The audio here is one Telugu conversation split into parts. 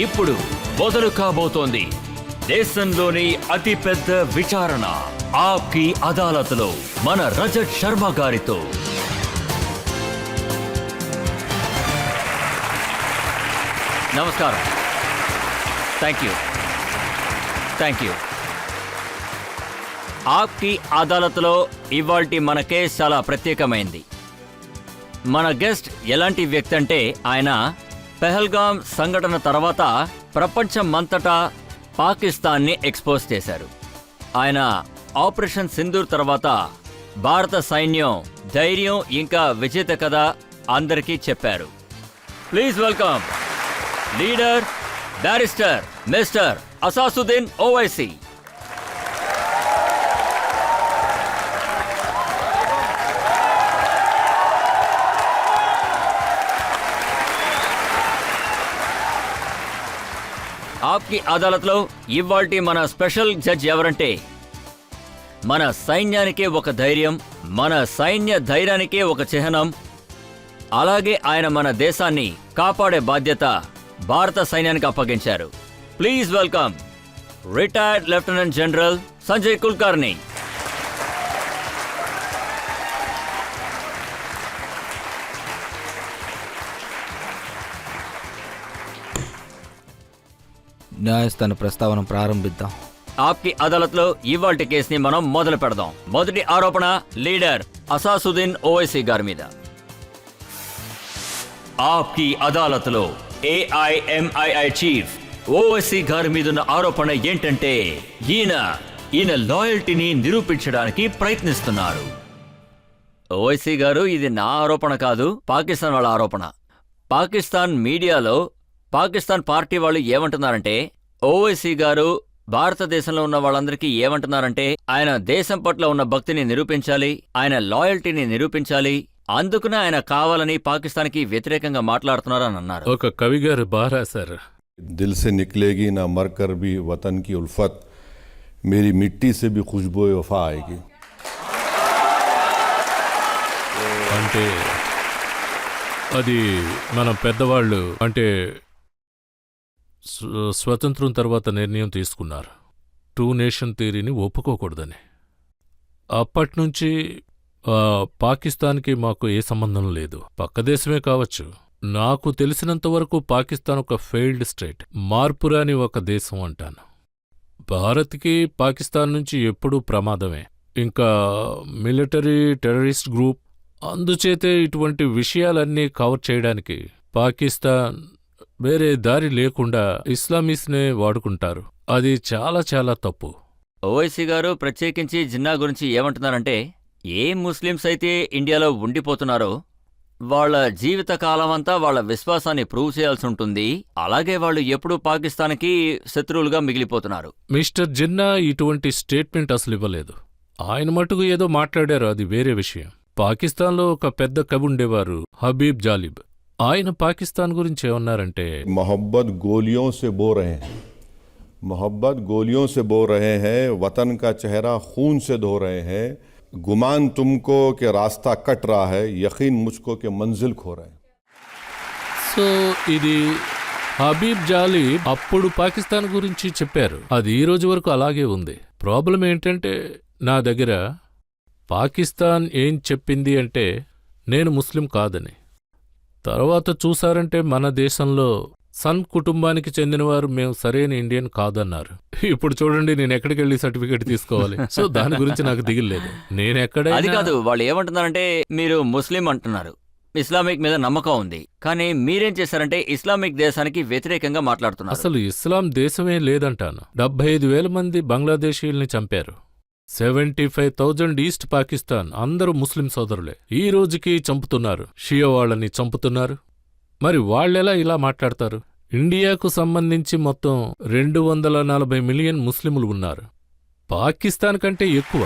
ఇప్పుడు మొదలు కాబోతోంది దేశంలోని అతిపెద్ద విచారణ ఆప్కి అదాలత్లో మన రజత్ శర్మ గారితో. నమస్కారం. Thank you. ఆప్కి అదాలత్లో ఇవాల్టి మన కేసు చాలా ప్రత్యేకమైంది. మన గెస్ట్ ఎలాంటి వ్యక్తి అంటే ఆయన పెహల్గాం సంఘటన తర్వాత ప్రపంచమంతటా పాకిస్తాన్ని ఎక్స్పోజ్ చేశారు. ఆయన ఆపరేషన్ సింధూర్ తర్వాత భారత సైన్యం ధైర్యం ఇంకా విజేత కథ అందరికీ చెప్పారు. Please welcome leader barrister mister Asaduddin Owaisi. Aapki అదాలత్లో ఇవాల్టి మన స్పెషల్ జడ్జ్ ఎవరంటే మన సైన్యానికే ఒక ధైర్యం, మన సైన్య ధైర్యానికే ఒక చిహ్నం. అలాగే ఆయన మన దేశాన్ని కాపాడే బాధ్యత భారత సైన్యానికి అప్పగించారు. Please welcome retired lieutenant general Sanjay Kulkarni. న్యాయస్థాన ప్రస్తావన ప్రారంభిద్దాం. ఆప్కి అదాలత్లో ఇవాల్టి కేసుని మనం మొదలు పెడదాం. మొదటి ఆరోపణ లీడర్ అసాసుద్దీన్ ఓవైసీ గారి మీద. ఆప్కి అదాలత్లో ఏఐఎంఐఐ చీఫ్ ఓవైసీ గారి మీదున్న ఆరోపణ ఏంటంటే ఈయన లాయల్టీని నిరూపించడానికి ప్రయత్నిస్తున్నారు. ఓవైసీ గారు, ఇది నా ఆరోపణ కాదు, పాకిస్తాన్ వాళ్ళ ఆరోపణ. పాకిస్తాన్ మీడియాలో పాకిస్తాన్ పార్టీ వాళ్ళు ఏమంటున్నారంటే ఓవైసీ గారు భారతదేశంలో ఉన్న వాళ్ళందరికీ ఏమంటున్నారంటే ఆయన దేశం పట్ల ఉన్న భక్తిని నిరూపించాలి, ఆయన లాయల్టీని నిరూపించాలి, అందుకునే ఆయన కావాలని పాకిస్తాన్కి వ్యతిరేకంగా మాట్లాడుతున్నారని అన్నారు. ఒక కవి గారు బాగా రాశారు, दिल से निकलेगी ना मर कर भी वतन की उल्फत, मेरी मिट्टी से भी खुशबू वफा आएगी. అంటే అది మనం పెద్దవాళ్ళు అంటే స్వతంత్రం తర్వాత నిర్ణయం తీసుకున్నారు, టూ నేషన్ థియరీని ఒప్పుకోకూడదని. అప్పట్నుంచి పాకిస్తాన్కి మాకు ఏ సంబంధం లేదు. పక్క దేశమే కావచ్చు. నాకు తెలిసినంతవరకు పాకిస్తాన్ ఒక ఫెయిల్డ్ స్టేట్, మార్పురాని ఒక దేశం అంటాను. భారత్కి పాకిస్తాన్ నుంచి ఎప్పుడూ ప్రమాదమే, ఇంకా మిలిటరీ టెర్రరిస్ట్ గ్రూప్. అందుచేతే ఇటువంటి విషయాలన్నీ కవర్ చేయడానికి పాకిస్తాన్ వేరే దారి లేకుండా ఇస్లామీస్నే వాడుకుంటారు. అది చాలా చాలా తప్పు. ఓవైసీ గారు ప్రత్యేకించి జిన్నా గురించి ఏమంటున్నారంటే ఏ ముస్లిమ్స్ అయితే ఇండియాలో ఉండిపోతున్నారో వాళ్ళ జీవితకాలమంతా వాళ్ళ విశ్వాసాన్ని ప్రూవ్ చేయాల్సి ఉంటుంది, అలాగే వాళ్ళు ఎప్పుడూ పాకిస్తాన్కి శత్రువులుగా మిగిలిపోతున్నారు. మిస్టర్ జిన్నా ఇటువంటి స్టేట్మెంట్ అసలు ఇవ్వలేదు. ఆయన మటుకు ఏదో మాట్లాడారు, అది వేరే విషయం. పాకిస్తాన్లో ఒక పెద్ద కవి ఉండేవారు, హబీబ్ జాలిబ్. ఆయన పాకిస్తాన్ గురించి ఏమన్నారంటే मोहब्बत गोलियों से बो रहे हैं, मोहब्बत गोलियों से बो रहे हैं, वतन का चेहरा खून से धो रहे हैं, गुमान तुमको के रास्ता कट रहा है, यकीन मुझको के मंजिल खो रहे हैं. సో ఇది హబీబ్ జాలిబ్ అప్పుడు పాకిస్తాన్ గురించి చెప్పారు. అది ఈ రోజు వరకు అలాగే ఉంది. ప్రాబ్లం ఏంటంటే నా దగ్గర పాకిస్తాన్ ఏం చెప్పింది అంటే నేను ముస్లిం కాదని. తర్వాత చూసారంటే మన దేశంలో సన్ కుటుంబానికి చెందినవారు మేము సరైన ఇండియన్ కాదన్నారు. ఇప్పుడు చూడండి నేను ఎక్కడికెళ్ళి సర్టిఫికేట్ తీసుకోవాలి. సో దాని గురించి నాకు దిగులేదు. అది కాదు, వాళ్ళు ఏమంటున్నారంటే మీరు ముస్లిం అంటున్నారు, ఇస్లామిక్ మీద నమ్మకం ఉంది, కానీ మీరేం చేశారంటే ఇస్లామిక్ దేశానికి వ్యతిరేకంగా మాట్లాడుతున్నారు. అసలు ఇస్లాం దేశమే లేదంటాను. 75,000 మంది బంగ్లాదేశీయుల్ని చంపారు. 75,000 ఈస్ట్ పాకిస్తాన్ అందరూ ముస్లిం సోదరులే. ఈ రోజుకి చంపుతున్నారు, షియా వాళ్ళని చంపుతున్నారు. మరి వాళ్ళెలా ఇలా మాట్లాడతారు? ఇండియాకు సంబంధించి మొత్తం 240 మిలియన్ ముస్లిములు ఉన్నారు, పాకిస్తాన్ కంటే ఎక్కువ.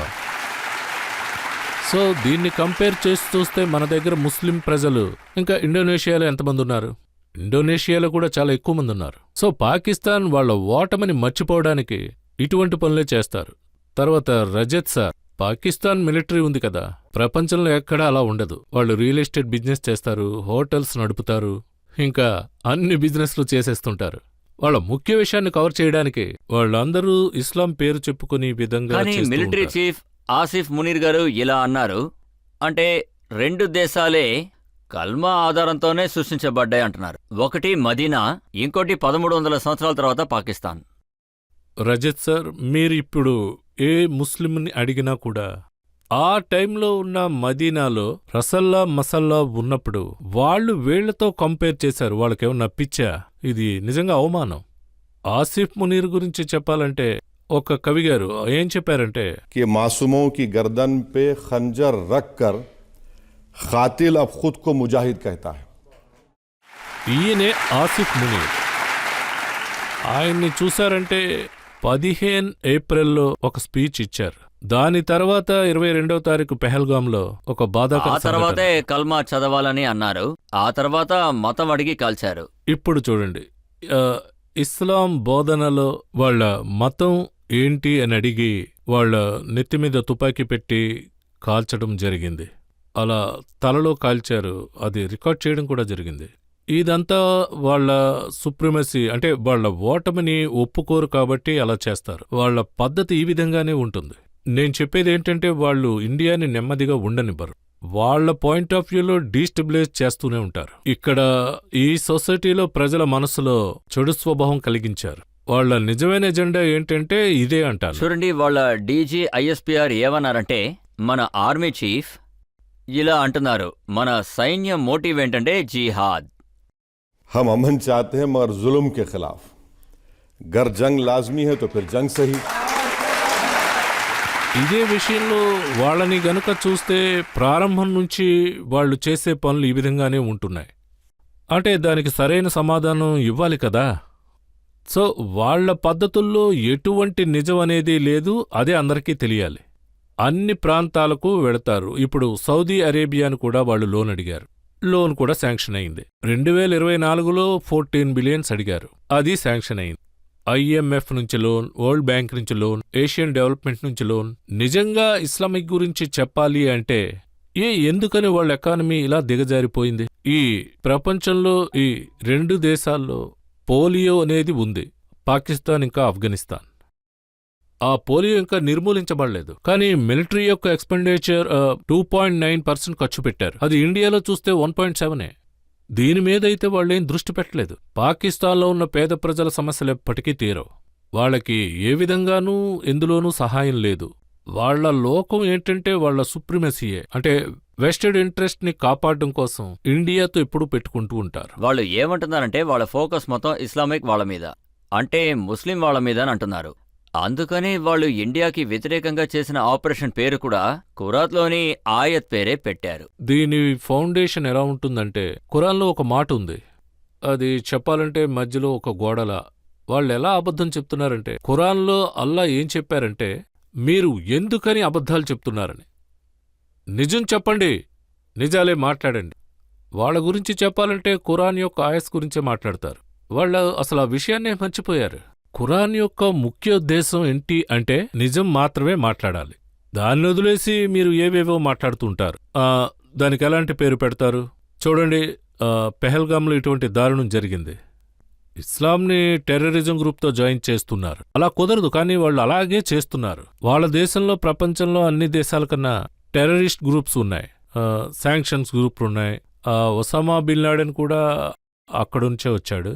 సో దీన్ని కంపేర్ చేసి చూస్తే మన దగ్గర ముస్లిం ప్రజలు ఇంకా ఇండోనేషియాలో ఎంతమంది ఉన్నారు? ఇండోనేషియాలో కూడా చాలా ఎక్కువ మంది ఉన్నారు. సో పాకిస్తాన్ వాళ్ళ ఓటమిని మర్చిపోవడానికి ఇటువంటి పనులే చేస్తారు. తర్వాత రజత్ సార్, పాకిస్తాన్ మిలిటరీ ఉంది కదా, ప్రపంచంలో ఎక్కడా అలా ఉండదు. వాళ్ళు రియల్ ఎస్టేట్ బిజినెస్ చేస్తారు, హోటల్స్ నడుపుతారు, ఇంకా అన్ని బిజినెస్లు చేసేస్తుంటారు. వాళ్ళ ముఖ్య విషయాన్ని కవర్ చేయడానికి వాళ్ళందరూ ఇస్లాం పేరు చెప్పుకుని ఈ విధంగా కానీ చేస్తూ మిలిటరీ ఉంటారు. చీఫ్ ఆసిఫ్ మునీర్ గారు ఇలా అన్నారు, అంటే 2 దేశాలే కల్మా ఆధారంతోనే సృష్టించబడ్డాయి అంటున్నారు. ఒకటి మదీనా, ఇంకోటి 1300 సంవత్సరాల తర్వాత పాకిస్తాన్. రజత్ సార్, మీరు ఇప్పుడు ఏ ముస్లింని అడిగినా కూడా ఆ టైంలో ఉన్న మదీనాలో రసల్లా మసల్లా ఉన్నప్పుడు వాళ్ళు వీళ్లతో కంపేర్ చేశారు. వాళ్ళకేమన్నా పిచ్చా? ఇది నిజంగా అవమానం. ఆసిఫ్ మునీర్ గురించి చెప్పాలంటే ఒక కవిగారు ఏం చెప్పారంటే, कि मासूमों की गर्दन पे खंजर रख कर खातिल अब खुद को मुजाहिद कहता है. ఈయనే ఆసిఫ్ మునీర్. ఆయన్ని చూశారంటే 15 ఏప్రిల్లో ఒక స్పీచ్ ఇచ్చారు. దాని తర్వాత 22వ తారీఖు పెహల్గాంలో ఒక బాధాకర ఆ సంఘటన. తర్వాతే కల్మా చదవాలని అన్నారు. ఆ తర్వాత మతం అడిగి కాల్చారు. ఇప్పుడు చూడండి, ఇస్లాం బోధనలో వాళ్ళ మతం ఏంటి అని అడిగి వాళ్ళ నెత్తిమీద తుపాకీ పెట్టి కాల్చడం జరిగింది. అలా తలలో కాల్చారు. అది రికార్డ్ చేయడం కూడా జరిగింది. ఇదంతా వాళ్ళ సుప్రిమసీ, అంటే వాళ్ళ ఓటమిని ఒప్పుకోరు కాబట్టి అలా చేస్తారు. వాళ్ళ పద్ధతి ఈ విధంగానే ఉంటుంది. నేను చెప్పేది ఏంటంటే, వాళ్ళు ఇండియాని నెమ్మదిగా ఉండనివ్వరు. వాళ్ళ పాయింట్ ఆఫ్ వ్యూలో డీస్టెబిలైజ్ చేస్తూనే ఉంటారు. ఇక్కడ ఈ సొసైటీలో ప్రజల మనసులో చెడు స్వభావం కలిగించారు. వాళ్ళ నిజమైన ఎజెండా ఏంటంటే ఇదే అంటారు. చూడండి, వాళ్ళ డీజీ ఐఎస్పీఆర్ ఏమన్నారంటే, మన ఆర్మీ చీఫ్ ఇలా అంటున్నారు, మన సైన్యం మోటివ్ ఏంటంటే జిహాద్. हम अमन चाहते हैं मगर जुल्म के खिलाफ. गर जंग लाजमी है तो फिर जंग सही. ఇదే విషయంలో వాళ్ళని గనుక చూస్తే ప్రారంభం నుంచి వాళ్ళు చేసే పనులు ఈ విధంగానే ఉంటున్నాయి. అంటే దానికి సరైన సమాధానం ఇవ్వాలి కదా. సో వాళ్ళ పద్ధతుల్లో ఎటువంటి నిజం అనేది లేదు, అదే అందరికీ తెలియాలి. అన్ని ప్రాంతాలకు వెళతారు. ఇప్పుడు సౌదీ అరేబియాను కూడా వాళ్ళు లోన్ అడిగారు. లోన్ కూడా శాంక్షన్ అయింది. 2024లో 14 బిలియన్స్ అడిగారు. అది శాంక్షన్ అయింది. IMF నుంచి లోన్, వరల్డ్ బ్యాంక్ నుంచి లోన్, ఏషియన్ డెవలప్మెంట్ నుంచి లోన్. నిజంగా ఇస్లామిక్ గురించి చెప్పాలి అంటే ఎందుకని వాళ్ళ ఎకానమీ ఇలా దిగజారిపోయింది? ఈ ప్రపంచంలో ఈ 2 దేశాల్లో పోలియో అనేది ఉంది, పాకిస్తాన్ ఇంకా ఆఫ్ఘనిస్తాన్. ఆ పోలియో ఇంకా నిర్మూలించబడలేదు. కానీ మిలిటరీ యొక్క ఎక్స్పెండిచర్ 2.9% ఖర్చు పెట్టారు. అది ఇండియాలో చూస్తే 1.7. దీని మీదైతే వాళ్ళేం దృష్టి పెట్టలేదు. పాకిస్తాన్లో ఉన్న పేద ప్రజల సమస్యలు ఎప్పటికీ తీరవు. వాళ్ళకి ఏ విధంగానూ ఎందులోనూ సహాయం లేదు. వాళ్ల లోకం ఏంటంటే వాళ్ల సుప్రిమసీయే, అంటే వెస్టెడ్ ఇంట్రెస్ట్ ని కాపాడడం కోసం ఇండియాతో ఎప్పుడూ పెట్టుకుంటూ ఉంటారు. వాళ్ళు ఏమంటున్నారంటే వాళ్ళ ఫోకస్ మొత్తం ఇస్లామిక్ వాళ్ళ మీద, అంటే ముస్లిం వాళ్ళ మీద అని అంటున్నారు. అందుకని వాళ్ళు ఇండియాకి వ్యతిరేకంగా చేసిన ఆపరేషన్ పేరు కూడా ఖురాన్లోని ఆయత్ పేరే పెట్టారు. దీని ఫౌండేషన్ ఎలా ఉంటుందంటే, ఖురాన్లో ఒక మాట ఉంది, అది చెప్పాలంటే మధ్యలో ఒక గోడలా. వాళ్ళు ఎలా అబద్ధం చెప్తున్నారంటే, ఖురాన్లో అల్లా ఏం చెప్పారంటే, మీరు ఎందుకని అబద్ధాలు చెప్తున్నారని. నిజం చెప్పండి, నిజాలే మాట్లాడండి. వాళ్ళ గురించి చెప్పాలంటే ఖురాన్ యొక్క ఆయస్ గురించే మాట్లాడతారు. వాళ్ళు అసలు ఆ విషయాన్నే మర్చిపోయారు. ఖురాన్ యొక్క ముఖ్య ఉద్దేశం ఏంటి అంటే నిజం మాత్రమే మాట్లాడాలి. దాన్ని వదిలేసి మీరు ఏవేవో మాట్లాడుతుంటారు. దానికి ఎలాంటి పేరు పెడతారు చూడండి. పెహల్గాంలో ఇటువంటి దారుణం జరిగింది. ఇస్లాంని టెర్రరిజం గ్రూప్తో జాయిన్ చేస్తున్నారు. అలా కుదరదు, కానీ వాళ్ళు అలాగే చేస్తున్నారు. వాళ్ళ దేశంలో ప్రపంచంలో అన్ని దేశాల కన్నా టెర్రరిస్ట్ గ్రూప్స్ ఉన్నాయి, శాంక్షన్స్ గ్రూప్లు ఉన్నాయి. ఒసామా బిన్ లాడెన్ కూడా అక్కడుంచే వచ్చాడు.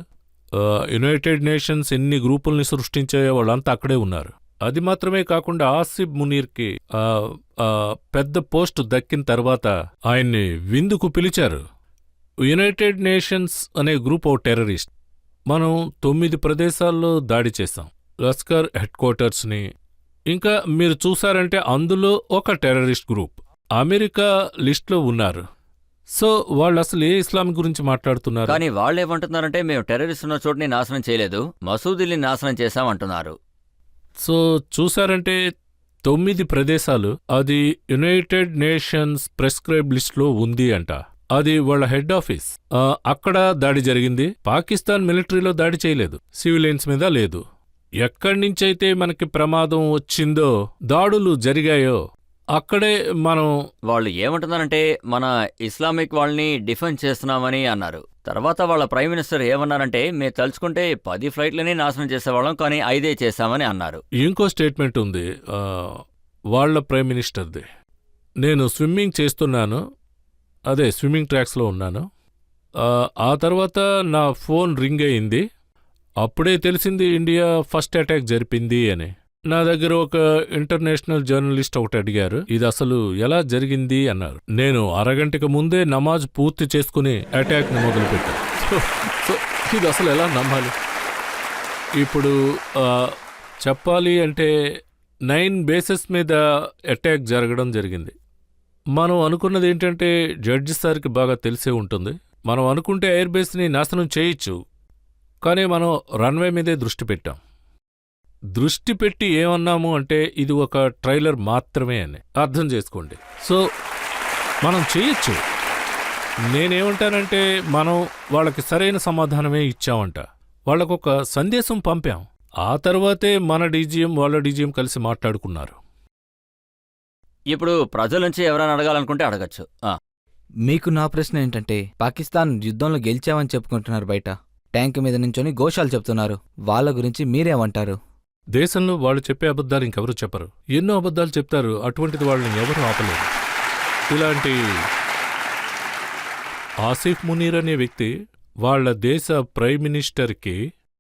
యునైటెడ్ నేషన్స్ ఎన్ని గ్రూపుల్ని సృష్టించాయో వాళ్ళంతా అక్కడే ఉన్నారు. అది మాత్రమే కాకుండా ఆసిఫ్ మునీర్కి పెద్ద పోస్టు దక్కిన తర్వాత ఆయన్ని విందుకు పిలిచారు. యునైటెడ్ నేషన్స్ అనే గ్రూప్ ఆఫ్ టెర్రరిస్ట్. మనం 9 ప్రదేశాల్లో దాడి చేశాం, లస్కర్ హెడ్ క్వార్టర్స్ని. ఇంకా మీరు చూసారంటే అందులో ఒక టెర్రరిస్ట్ గ్రూప్ అమెరికా లిస్ట్లో ఉన్నారు. సో వాళ్ళు అసలు ఏ ఇస్లాం గురించి మాట్లాడుతున్నారు? కానీ వాళ్ళేమంటున్నారంటే, మేము టెర్రరిస్ట్ ఉన్న చోటుని నాశనం చేయలేదు, మసూదీల్ని నాశనం చేశామంటున్నారు. సో చూసారంటే 9 ప్రదేశాలు అది యునైటెడ్ నేషన్స్ ప్రెస్క్రైబ్ లిస్ట్లో ఉంది అంట. అది వాళ్ళ హెడ్ ఆఫీస్. అక్కడ దాడి జరిగింది. పాకిస్తాన్ మిలిటరీలో దాడి చేయలేదు, సివిలియన్స్ మీద లేదు. ఎక్కడి నుంచైతే మనకి ప్రమాదం వచ్చిందో, దాడులు జరిగాయో అక్కడే మనం. వాళ్ళు ఏమంటున్నారంటే, మన ఇస్లామిక్ వాళ్ళని డిఫెండ్ చేస్తున్నామని అన్నారు. తర్వాత వాళ్ళ ప్రైమ్ మినిస్టర్ ఏమన్నారంటే, మేము తలుచుకుంటే 10 ఫ్లైట్లని నాశనం చేసేవాళ్ళం, కానీ 5 చేశామని అన్నారు. ఇంకో స్టేట్మెంట్ ఉంది వాళ్ళ ప్రైమ్ మినిస్టర్ది. నేను స్విమ్మింగ్ చేస్తున్నాను, అదే స్విమ్మింగ్ ట్రాక్స్లో ఉన్నాను. ఆ తర్వాత నా ఫోన్ రింగ్ అయింది. అప్పుడే తెలిసింది ఇండియా ఫస్ట్ అటాక్ జరిపింది అని. నా దగ్గర ఒక ఇంటర్నేషనల్ జర్నలిస్ట్ ఒకటి అడిగారు, ఇది అసలు ఎలా జరిగింది అన్నారు. నేను అరగంటకు ముందే నమాజ్ పూర్తి చేసుకుని అటాక్ని మొదలుపెట్టాను. సో ఇది అసలు ఎలా నమ్మాలి? ఇప్పుడు చెప్పాలి అంటే 9 బేసెస్ మీద అటాక్ జరగడం జరిగింది. మనం అనుకున్నది ఏంటంటే, జడ్జి సార్కి బాగా తెలిసే ఉంటుంది, మనం అనుకుంటే ఎయిర్ బేస్ని నాశనం చేయొచ్చు, కానీ మనం రన్వే మీదే దృష్టి పెట్టాం. దృష్టి పెట్టి ఏమన్నాము అంటే, ఇది ఒక ట్రైలర్ మాత్రమే అని అర్థం చేసుకోండి. సో మనం చేయొచ్చు. నేనేమంటానంటే, మనం వాళ్ళకి సరైన సమాధానమే ఇచ్చామంట, వాళ్ళకొక సందేశం పంపాం. ఆ తర్వాతే మన డీజీఎం వాళ్ళ డీజీఎం కలిసి మాట్లాడుకున్నారు. ఇప్పుడు ప్రజల నుంచి ఎవరైనా అడగాలనుకుంటే అడగచ్చు. మీకు నా ప్రశ్న ఏంటంటే, పాకిస్తాన్ యుద్ధంలో గెలిచామని చెప్పుకుంటున్నారు, బయట ట్యాంక్ మీద నుంచొని ఘోషాలు చెప్తున్నారు, వాళ్ళ గురించి మీరేమంటారు? దేశంలో వాళ్ళు చెప్పే అబద్ధాలు ఇంకెవరూ చెప్పరు. ఎన్నో అబద్ధాలు చెప్తారు, అటువంటిది వాళ్ళని ఎవరూ ఆపలేరు. ఇలాంటి ఆసిఫ్ మునీర్ అనే వ్యక్తి వాళ్ళ దేశ ప్రైమ్ మినిస్టర్కి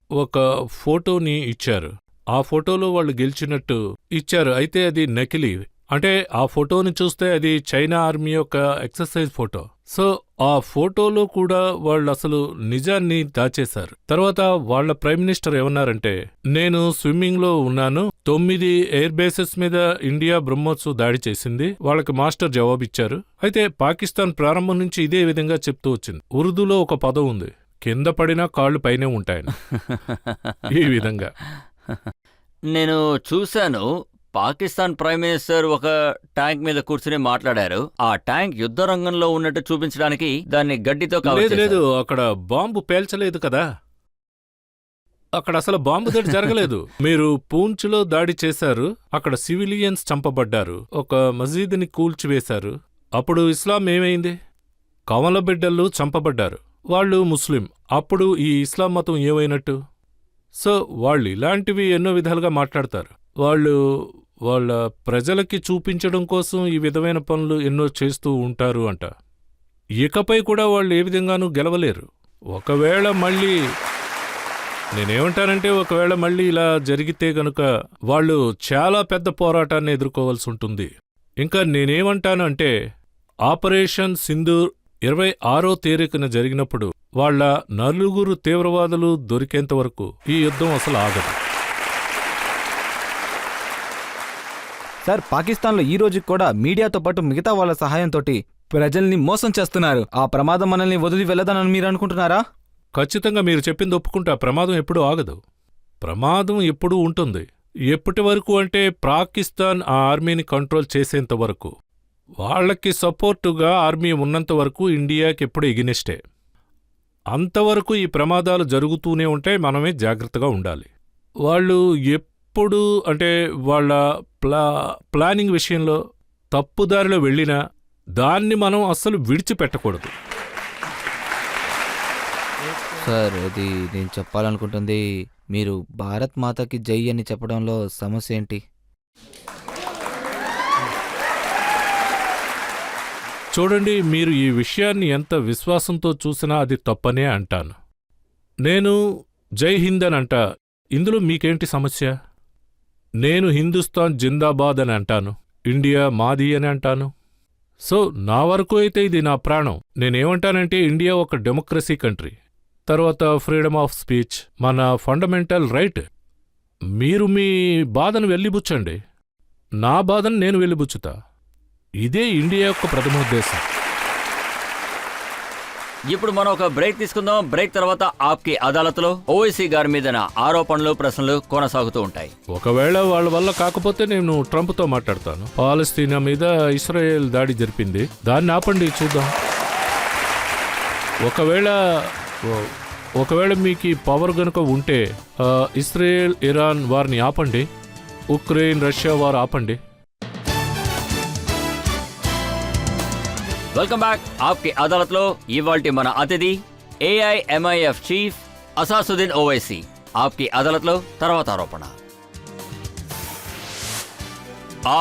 ఒక ఫోటోని ఇచ్చారు. ఆ ఫోటోలో వాళ్ళు గెలిచినట్టు ఇచ్చారు, అయితే అది నకిలీ. అంటే ఆ ఫోటోని చూస్తే అది చైనా ఆర్మీ యొక్క ఎక్సర్సైజ్ ఫోటో. సో ఆ ఫోటోలో కూడా వాళ్ళు అసలు నిజాన్ని దాచేశారు. తర్వాత వాళ్ళ ప్రైమ్ మినిస్టర్ ఏమన్నారంటే, నేను స్విమ్మింగ్లో ఉన్నాను, 9 ఎయిర్ బేసెస్ మీద ఇండియా బ్రహ్మోత్సవ్ దాడి చేసింది, వాళ్ళకి మాస్టర్ జవాబిచ్చారు. అయితే పాకిస్తాన్ ప్రారంభం నుంచి ఇదే విధంగా చెప్తూ వచ్చింది. ఉర్దూలో ఒక పదం ఉంది, కింద పడినా కాళ్ళు పైనే ఉంటాయని. ఈ విధంగా నేను చూశాను, పాకిస్తాన్ ప్రైమ్ మినిస్టర్ ఒక ట్యాంక్ మీద కూర్చుని మాట్లాడారు. ఆ ట్యాంక్ యుద్ధ రంగంలో ఉన్నట్టు చూపించడానికి దాన్ని గడ్డితో కవర్ లేదు చేశారు. లేదు, అక్కడ బాంబు పేల్చలేదు కదా, అక్కడ అసలు బాంబు దాడి జరగలేదు. మీరు పూంచ్లో దాడి చేశారు, అక్కడ సివిలియన్స్ చంపబడ్డారు, ఒక మసీదుని కూల్చివేశారు. అప్పుడు ఇస్లాం ఏమైంది? కమల బిడ్డలు చంపబడ్డారు, వాళ్ళు ముస్లిం. అప్పుడు ఈ ఇస్లాం మతం ఏమైనట్టు? సో వాళ్ళు ఇలాంటివి ఎన్నో విధాలుగా మాట్లాడతారు. వాళ్ళు వాళ్ళ ప్రజలకి చూపించడం కోసం ఈ విధమైన పనులు ఎన్నో చేస్తూ ఉంటారు అంట. ఇకపై కూడా వాళ్ళు ఏ విధంగానూ గెలవలేరు. ఒకవేళ మళ్ళీ నేనేమంటానంటే, ఒకవేళ మళ్ళీ ఇలా జరిగితే గనుక వాళ్ళు చాలా పెద్ద పోరాటాన్ని ఎదుర్కోవాల్సి ఉంటుంది. ఇంకా నేనేమంటాను అంటే, ఆపరేషన్ సింధూర్ 26వ తేదీన జరిగినప్పుడు వాళ్ళ 4 తీవ్రవాదులు దొరికేంతవరకు ఈ యుద్ధం అసలు ఆగదు. సార్, పాకిస్తాన్లో ఈ రోజుకి కూడా మీడియాతో పాటు మిగతా వాళ్ళ సహాయంతో ప్రజల్ని మోసం చేస్తున్నారు. ఆ ప్రమాదం మనల్ని వదిలి వెళ్ళదనని మీరు అనుకుంటున్నారా? ఖచ్చితంగా మీరు చెప్పింది ఒప్పుకుంటా. ప్రమాదం ఎప్పుడూ ఆగదు, ప్రమాదం ఎప్పుడూ ఉంటుంది. ఎప్పటి వరకు అంటే, పాకిస్తాన్ ఆ ఆర్మీని కంట్రోల్ చేసేంత వరకు, వాళ్లకి సపోర్టుగా ఆర్మీ ఉన్నంత వరకు ఇండియాకి ఎప్పుడు ఎగినెస్టే. అంతవరకు ఈ ప్రమాదాలు జరుగుతూనే ఉంటాయి, మనమే జాగ్రత్తగా ఉండాలి. వాళ్ళు ఎప్పుడు అంటే వాళ్ళ ప్లానింగ్ విషయంలో తప్పుదారిలో వెళ్ళినా దాన్ని మనం అస్సలు విడిచిపెట్టకూడదు. సార్, అది నేను చెప్పాలనుకుంటుంది, మీరు భారత్ మాతకి జై అని చెప్పడంలో సమస్య ఏంటి? చూడండి, మీరు ఈ విషయాన్ని ఎంత విశ్వాసంతో చూసినా అది తప్పనే అంటాను. నేను జై హింద్ అని అంటా, ఇందులో మీకేంటి సమస్య? నేను హిందుస్థాన్ జిందాబాద్ అని అంటాను, ఇండియా మాది అని అంటాను. సో నా వరకు అయితే ఇది నా ప్రాణం. నేనేమంటానంటే, ఇండియా ఒక డెమోక్రసీ కంట్రీ, తర్వాత ఫ్రీడమ్ ఆఫ్ స్పీచ్ మన ఫండమెంటల్ రైట్. మీరు మీ బాధను వెళ్ళిబుచ్చండి, నా బాధను నేను వెళ్ళిబుచ్చుతా. ఇదే ఇండియా యొక్క ప్రథమోద్దేశం. ఇప్పుడు మనం ఒక బ్రేక్ తీసుకుందాం. బ్రేక్ తర్వాత ఆప్కి అదాలత్లో ఓవైసీ గారి మీద ఆరోపణలు, ప్రశ్నలు కొనసాగుతూ ఉంటాయి. ఒకవేళ వాళ్ళ వల్ల కాకపోతే నేను ట్రంప్తో మాట్లాడతాను. పాలస్తీనా మీద ఇస్రాయేల్ దాడి జరిపింది, దాన్ని ఆపండి, చూద్దాం. ఒకవేళ మీకు పవర్ గనుక ఉంటే ఇస్రాయేల్ ఇరాన్ వారిని ఆపండి, ఉక్రెయిన్ రష్యా వారు ఆపండి. Welcome back. ఆప్కి అదాలత్లో ఇవాల్టి మన అతిథి ఏఐఎంఐఎఫ్ చీఫ్ అసాసుద్దీన్ ఓవైసీ ఆప్కి అదాలత్లో తర్వాత ఆరోపణ.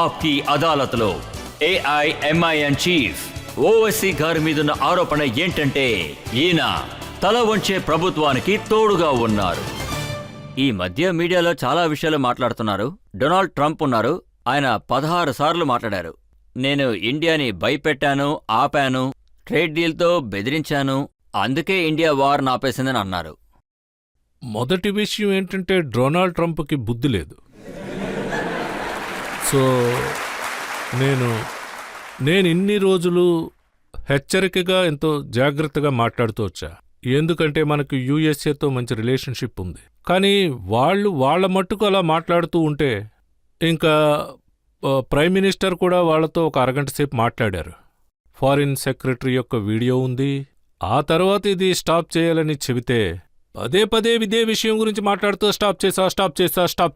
ఆప్కి అదాలత్లో ఏఐఎంఐఎం చీఫ్ ఓవైసీ గారి మీదున్న ఆరోపణ ఏంటంటే ఈయన తల వంచే ప్రభుత్వానికి తోడుగా ఉన్నారు. ఈ మధ్య మీడియాలో చాలా విషయాలు మాట్లాడుతున్నారు. డొనాల్డ్ ట్రంప్ ఉన్నారు, ఆయన 16 సార్లు మాట్లాడారు. నేను ఇండియాని భయపెట్టాను, ఆపాను, ట్రేడ్ డీల్తో బెదిరించాను, అందుకే ఇండియా వార్ ఆపేసిందని అన్నారు. మొదటి విషయం ఏంటంటే డొనాల్డ్ ట్రంప్కి బుద్ధి లేదు. సో నేను ఇన్ని రోజులు హెచ్చరికగా ఎంతో జాగ్రత్తగా మాట్లాడుతూ వచ్చా. ఎందుకంటే మనకు యుఎస్ఏతో మంచి రిలేషన్షిప్ ఉంది. కానీ వాళ్ళ మట్టుకు అలా మాట్లాడుతూ ఉంటే ఇంకా ప్రైమ్ మినిస్టర్ కూడా వాళ్ళతో ఒక అరగంట సేపు మాట్లాడారు. ఫారిన్ సెక్రటరీ యొక్క వీడియో ఉంది. ఆ తర్వాత ఇది స్టాప్ చేయాలని చెబితే పదే పదే ఇదే విషయం గురించి మాట్లాడుతూ స్టాప్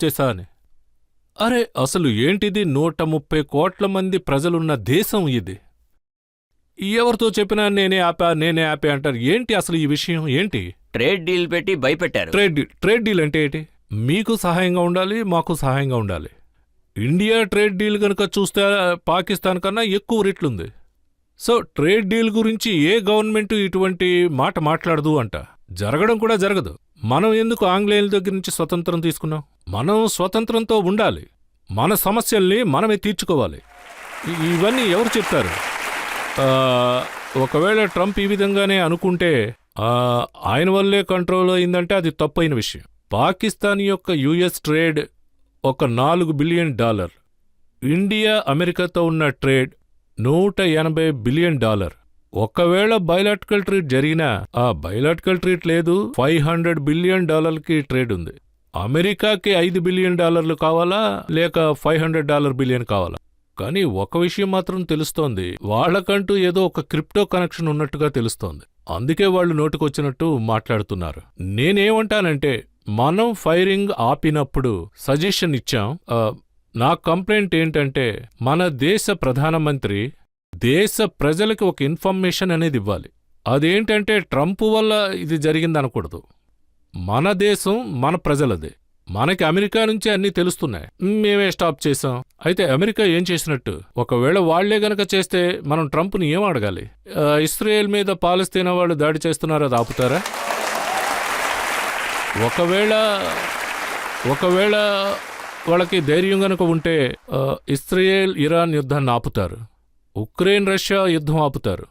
చేసా అని. అరే అసలు ఏంటిది? 130 కోట్ల మంది ప్రజలున్న దేశం ఇది. ఎవరితో చెప్పినా నేనే ఆపా అంటారు. ఏంటి అసలు ఈ విషయం ఏంటి? ట్రేడ్ డీల్ పెట్టి భయపెట్టారు. ట్రేడ్ డీల్ అంటే ఏంటి? మీకు సహాయంగా ఉండాలి, మాకు సహాయంగా ఉండాలి. ఇండియా ట్రేడ్ డీల్ గనుక చూస్తే పాకిస్తాన్ కన్నా ఎక్కువ రెట్లుంది. సో ట్రేడ్ డీల్ గురించి ఏ గవర్నమెంట్ ఇటువంటి మాట మాట్లాడదు అంట. జరగడం కూడా జరగదు. మనం ఎందుకు ఆంగ్లేయుల దగ్గర నుంచి స్వతంత్రం తీసుకున్నాం? మనం స్వతంత్రంతో ఉండాలి. మన సమస్యల్ని మనమే తీర్చుకోవాలి. ఇవన్నీ ఎవరు చెప్తారు? ఒకవేళ ట్రంప్ ఈ విధంగానే అనుకుంటే ఆయన వల్లే కంట్రోల్ అయిందంటే అది తప్పైన విషయం. పాకిస్తాన్ యొక్క యుఎస్ ట్రేడ్ ఒక $4 బిలియన్. ఇండియా అమెరికాతో ఉన్న ట్రేడ్ $180 బిలియన్. ఒకవేళ బయలాటికల్ ట్రీట్ జరిగినా ఆ బయలాటికల్ ట్రీట్ లేదు, $500 బిలియన్ ట్రేడ్ ఉంది. అమెరికాకి $5 బిలియన్ కావాలా లేక $500 బిలియన్ కావాలా? కానీ ఒక విషయం మాత్రం తెలుస్తోంది, వాళ్లకంటూ ఏదో ఒక క్రిప్టో కనెక్షన్ ఉన్నట్టుగా తెలుస్తోంది. అందుకే వాళ్ళు నోటుకొచ్చినట్టు మాట్లాడుతున్నారు. నేనేమంటానంటే మనం ఫైరింగ్ ఆపినప్పుడు సజెషన్ ఇచ్చాం. నా కంప్లైంట్ ఏంటంటే మన దేశ ప్రధానమంత్రి దేశ ప్రజలకి ఒక ఇన్ఫర్మేషన్ అనేది ఇవ్వాలి. అదేంటంటే ట్రంప్ వల్ల ఇది జరిగిందనకూడదు. మన దేశం మన ప్రజలదే. మనకి అమెరికా నుంచి అన్నీ తెలుస్తున్నాయి, మేమే స్టాప్ చేశాం. అయితే అమెరికా ఏం చేసినట్టు? ఒకవేళ వాళ్లే గనక చేస్తే మనం ట్రంప్ని ఏం అడగాలి? ఇస్రాయేల్ మీద పాలస్తీనా వాళ్ళు దాడి చేస్తున్నారు, అది ఆపుతారా? ఒకవేళ వాళ్ళకి ధైర్యం గనక ఉంటే ఇస్రాయేల్ ఇరాన్ యుద్ధాన్ని ఆపుతారు, ఉక్రెయిన్ రష్యా యుద్ధం ఆపుతారు.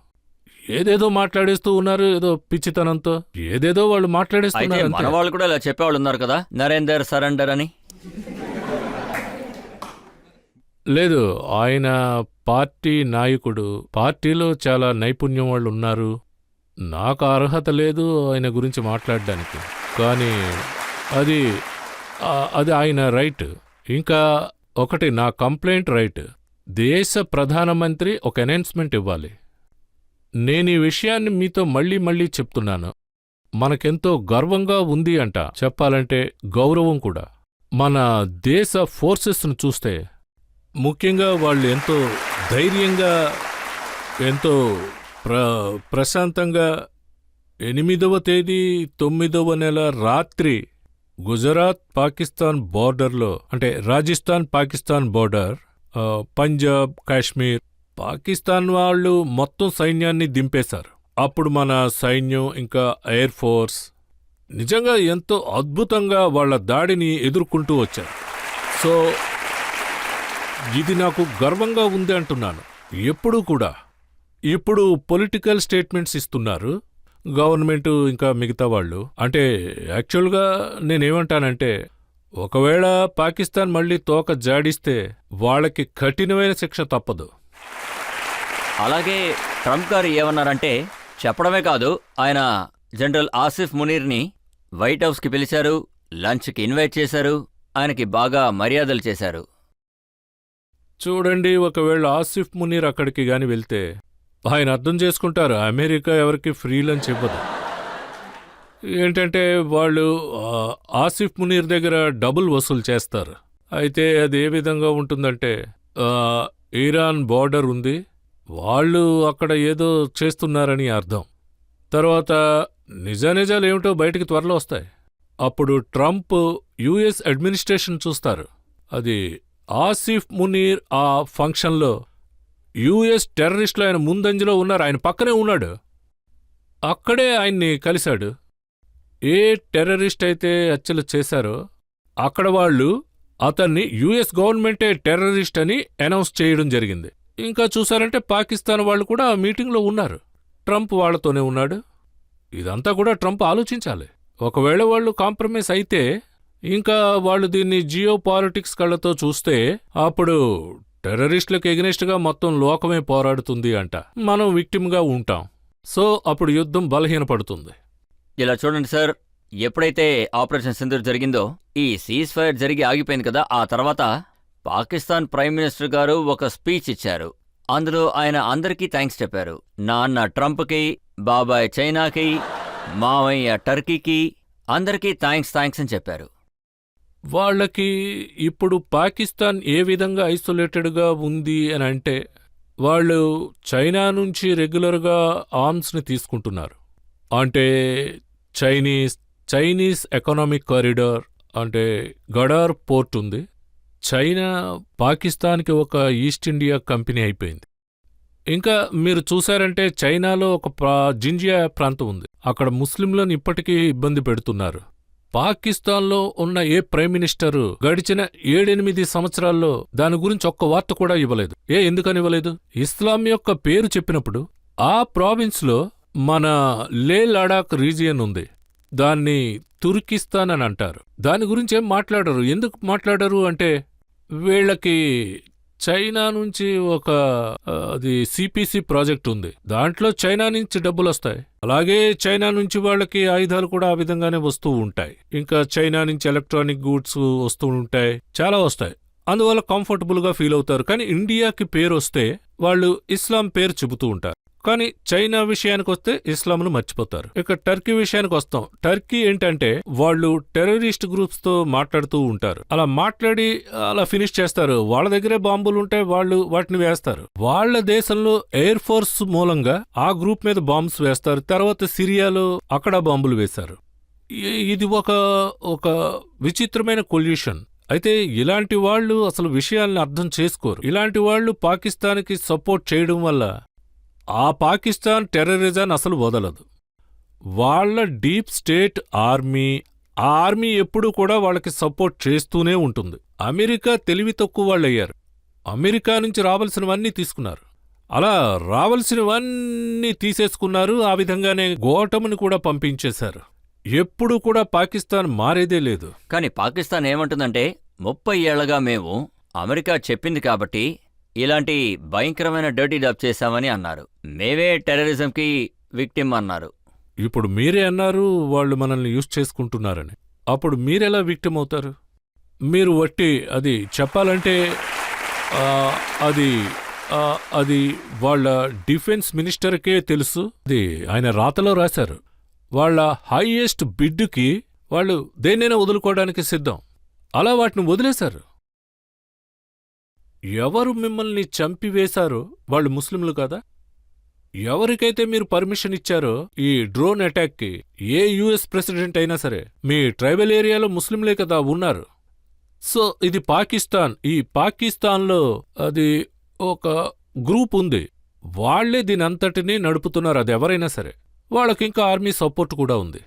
ఏదేదో మాట్లాడేస్తూ ఉన్నారు, ఏదో పిచ్చితనంతో ఏదేదో వాళ్ళు మాట్లాడేస్తున్నారు. మన వాళ్ళు కూడా ఇలా చెప్పేవాళ్ళు ఉన్నారు కదా, నరేందర్ సరెండర్ అని. లేదు, ఆయన పార్టీ నాయకుడు, పార్టీలో చాలా నైపుణ్యం వాళ్ళు ఉన్నారు. నాకు అర్హత లేదు ఆయన గురించి మాట్లాడడానికి. కానీ అది ఆయన రైట్. ఇంకా ఒకటి, నా కంప్లైంట్ రైట్. దేశ ప్రధానమంత్రి ఒక అనౌన్స్మెంట్ ఇవ్వాలి. నేను ఈ విషయాన్ని మీతో మళ్ళీ చెప్తున్నాను. మనకెంతో గర్వంగా ఉంది అంట, చెప్పాలంటే గౌరవం కూడా. మన దేశ ఫోర్సెస్ను చూస్తే ముఖ్యంగా వాళ్ళు ఎంతో ధైర్యంగా, ఎంతో ప్రశాంతంగా 8వ తేదీ 9వ నెల రాత్రి గుజరాత్ పాకిస్తాన్ బోర్డర్లో, అంటే రాజస్థాన్ పాకిస్తాన్ బోర్డర్, పంజాబ్ కాశ్మీర్, పాకిస్తాన్ వాళ్ళు మొత్తం సైన్యాన్ని దింపేశారు. అప్పుడు మన సైన్యం ఇంకా ఎయిర్ ఫోర్స్ నిజంగా ఎంతో అద్భుతంగా వాళ్ళ దాడిని ఎదుర్కొంటూ వచ్చారు. సో ఇది నాకు గర్వంగా ఉంది అంటున్నాను. ఎప్పుడూ కూడా ఇప్పుడు పొలిటికల్ స్టేట్మెంట్స్ ఇస్తున్నారు గవర్నమెంటు ఇంకా మిగతా వాళ్ళు. అంటే యాక్చువల్గా నేనేమంటానంటే ఒకవేళ పాకిస్తాన్ మళ్ళీ తోక జాడిస్తే వాళ్ళకి కఠినమైన శిక్ష తప్పదు. అలాగే ట్రంప్ గారు ఏమన్నారంటే, చెప్పడమే కాదు, ఆయన జనరల్ ఆసిఫ్ మునీర్ని వైట్ హౌస్కి పిలిచారు, లంచ్కి ఇన్వైట్ చేశారు, ఆయనకి బాగా మర్యాదలు చేశారు. చూడండి, ఒకవేళ ఆసిఫ్ మునీర్ అక్కడికి గాని వెళ్తే ఆయన అర్థం చేసుకుంటారు, అమెరికా ఎవరికి ఫ్రీ లంచ్ ఇవ్వదు. ఏంటంటే వాళ్ళు ఆసిఫ్ మునీర్ దగ్గర డబుల్ వసూలు చేస్తారు. అయితే అది ఏ విధంగా ఉంటుందంటే, ఇరాన్ బోర్డర్ ఉంది, వాళ్ళు అక్కడ ఏదో చేస్తున్నారని అర్థం. తర్వాత నిజానిజాలు ఏమిటో బయటికి త్వరలో వస్తాయి. అప్పుడు ట్రంప్ యుఎస్ అడ్మినిస్ట్రేషన్ చూస్తారు. అది ఆసిఫ్ మునీర్ ఆ ఫంక్షన్లో యుఎస్ టెర్రరిస్టులు ఆయన ముందంజలో ఉన్నారు, ఆయన పక్కనే ఉన్నాడు. అక్కడే ఆయన్ని కలిశాడు. ఏ టెర్రరిస్ట్ అయితే హత్యలు చేశారో అక్కడ వాళ్ళు అతన్ని యుఎస్ గవర్నమెంటే టెర్రరిస్ట్ అని అనౌన్స్ చేయడం జరిగింది. ఇంకా చూశారంటే పాకిస్తాన్ వాళ్ళు కూడా ఆ మీటింగ్లో ఉన్నారు, ట్రంప్ వాళ్లతోనే ఉన్నాడు. ఇదంతా కూడా ట్రంప్ ఆలోచించాలి. ఒకవేళ వాళ్ళు కాంప్రమైజ్ అయితే, ఇంకా వాళ్ళు దీన్ని జియో పాలిటిక్స్ కళ్ళతో చూస్తే అప్పుడు టెర్రరిస్టులకు ఎగనెస్ట్గా మొత్తం లోకమే పోరాడుతుంది అంట, మనం విక్టిమ్గా ఉంటాం. సో అప్పుడు యుద్ధం బలహీనపడుతుంది. ఇలా చూడండి సార్, ఎప్పుడైతే ఆపరేషన్ సింధూర్ జరిగిందో ఈ సీజ్ ఫైర్ జరిగి ఆగిపోయింది కదా, ఆ తర్వాత పాకిస్తాన్ ప్రైమ్ మినిస్టర్ గారు ఒక స్పీచ్ ఇచ్చారు. అందులో ఆయన అందరికీ థ్యాంక్స్ చెప్పారు. నాన్న ట్రంప్కి, బాబాయ్ చైనాకి, మావయ్య టర్కీకి, అందరికీ థ్యాంక్స్ అని చెప్పారు. వాళ్ళకి ఇప్పుడు పాకిస్తాన్ ఏ విధంగా ఐసోలేటెడ్గా ఉంది అని అంటే, వాళ్ళు చైనా నుంచి రెగ్యులర్గా ఆర్మ్స్ని తీసుకుంటున్నారు. అంటే చైనీస్ ఎకనామిక్ కారిడార్, అంటే గడార్ పోర్ట్ ఉంది. చైనా పాకిస్తాన్కి ఒక ఈస్ట్ ఇండియా కంపెనీ అయిపోయింది. ఇంకా మీరు చూశారంటే చైనాలో ఒక జింజియా ప్రాంతం ఉంది, అక్కడ ముస్లింలను ఇప్పటికీ ఇబ్బంది పెడుతున్నారు. పాకిస్తాన్లో ఉన్న ఏ ప్రైమ్ మినిస్టరు గడిచిన 7-8 సంవత్సరాల్లో దాని గురించి ఒక్క వార్త కూడా ఇవ్వలేదు. ఎందుకని ఇవ్వలేదు? ఇస్లాం యొక్క పేరు చెప్పినప్పుడు ఆ ప్రావిన్స్లో మన లే లడాక్ రీజియన్ ఉంది, దాన్ని తుర్కిస్తాన్ అని అంటారు. దాని గురించి ఏం మాట్లాడరు. ఎందుకు మాట్లాడరు అంటే, వీళ్ళకి చైనా నుంచి ఒక అది సిపిసి ప్రాజెక్ట్ ఉంది, దాంట్లో చైనా నుంచి డబ్బులు వస్తాయి. అలాగే చైనా నుంచి వాళ్ళకి ఆయుధాలు కూడా ఆ విధంగానే వస్తూ ఉంటాయి. ఇంకా చైనా నుంచి ఎలక్ట్రానిక్ గూడ్స్ వస్తూ ఉంటాయి, చాలా వస్తాయి. అందువల్ల కంఫర్టబుల్గా ఫీల్ అవుతారు. కానీ ఇండియాకి పేరు వస్తే వాళ్ళు ఇస్లాం పేరు చెబుతూ ఉంటారు. కానీ చైనా విషయానికి వస్తే ఇస్లాంను మర్చిపోతారు. ఇక టర్కీ విషయానికి వస్తాం. టర్కీ ఏంటంటే వాళ్ళు టెర్రరిస్ట్ గ్రూప్స్ తో మాట్లాడుతూ ఉంటారు. అలా మాట్లాడి అలా ఫినిష్ చేస్తారు. వాళ్ళ దగ్గరే బాంబులు ఉంటే వాళ్ళు వాటిని వేస్తారు. వాళ్ళ దేశంలో ఎయిర్ ఫోర్స్ మూలంగా ఆ గ్రూప్ మీద బాంబ్స్ వేస్తారు. తర్వాత సిరియాలో అక్కడ బాంబులు వేశారు. ఇది ఒక విచిత్రమైన కొల్యూషన్. అయితే ఇలాంటి వాళ్ళు అసలు విషయాల్ని అర్థం చేసుకోరు. ఇలాంటి వాళ్ళు పాకిస్తాన్కి సపోర్ట్ చేయడం వల్ల ఆ పాకిస్తాన్ టెర్రరిజాన్ని అసలు వదలదు. వాళ్ళ డీప్ స్టేట్ ఆర్మీ, ఆ ఆర్మీ ఎప్పుడూ కూడా వాళ్ళకి సపోర్ట్ చేస్తూనే ఉంటుంది. అమెరికా తెలివి తక్కువ వాళ్ళయ్యారు. అమెరికా నుంచి రావాల్సినవన్నీ తీసుకున్నారు. అలా రావాల్సినవన్నీ తీసేసుకున్నారు. ఆ విధంగానే గోటముని కూడా పంపించేశారు. ఎప్పుడూ కూడా పాకిస్తాన్ మారేదే లేదు. కానీ పాకిస్తాన్ ఏమంటుందంటే, 30 ఏళ్లగా మేము అమెరికా చెప్పింది కాబట్టి ఇలాంటి భయంకరమైన డర్టీ జాబ్ చేశామని అన్నారు. మేమే టెర్రరిజంకి విక్టిమ్ అన్నారు. ఇప్పుడు మీరే అన్నారు వాళ్ళు మనల్ని యూజ్ చేసుకుంటున్నారని. అప్పుడు మీరెలా విక్టిమ్ అవుతారు? మీరు వట్టి అది చెప్పాలంటే అది వాళ్ళ డిఫెన్స్ మినిస్టర్కే తెలుసు. అది ఆయన రాతలో రాశారు. వాళ్ళ హైయెస్ట్ బిడ్డుకి వాళ్ళు దేన్నైనా వదులుకోవడానికి సిద్ధం. అలా వాటిని వదిలేశారు. ఎవరు మిమ్మల్ని చంపివేశారో వాళ్ళు ముస్లింలు కదా? ఎవరికైతే మీరు పర్మిషన్ ఇచ్చారో ఈ డ్రోన్ అటాక్కి, ఏ యుఎస్ ప్రెసిడెంట్ అయినా సరే, మీ ట్రైబల్ ఏరియాలో ముస్లింలే కదా ఉన్నారు. సో ఇది పాకిస్తాన్. ఈ పాకిస్తాన్లో అది ఒక గ్రూప్ ఉంది, వాళ్లే దీని అంతటినీ నడుపుతున్నారు. అది ఎవరైనా సరే, వాళ్ళకింకా ఆర్మీ సపోర్ట్ కూడా ఉంది.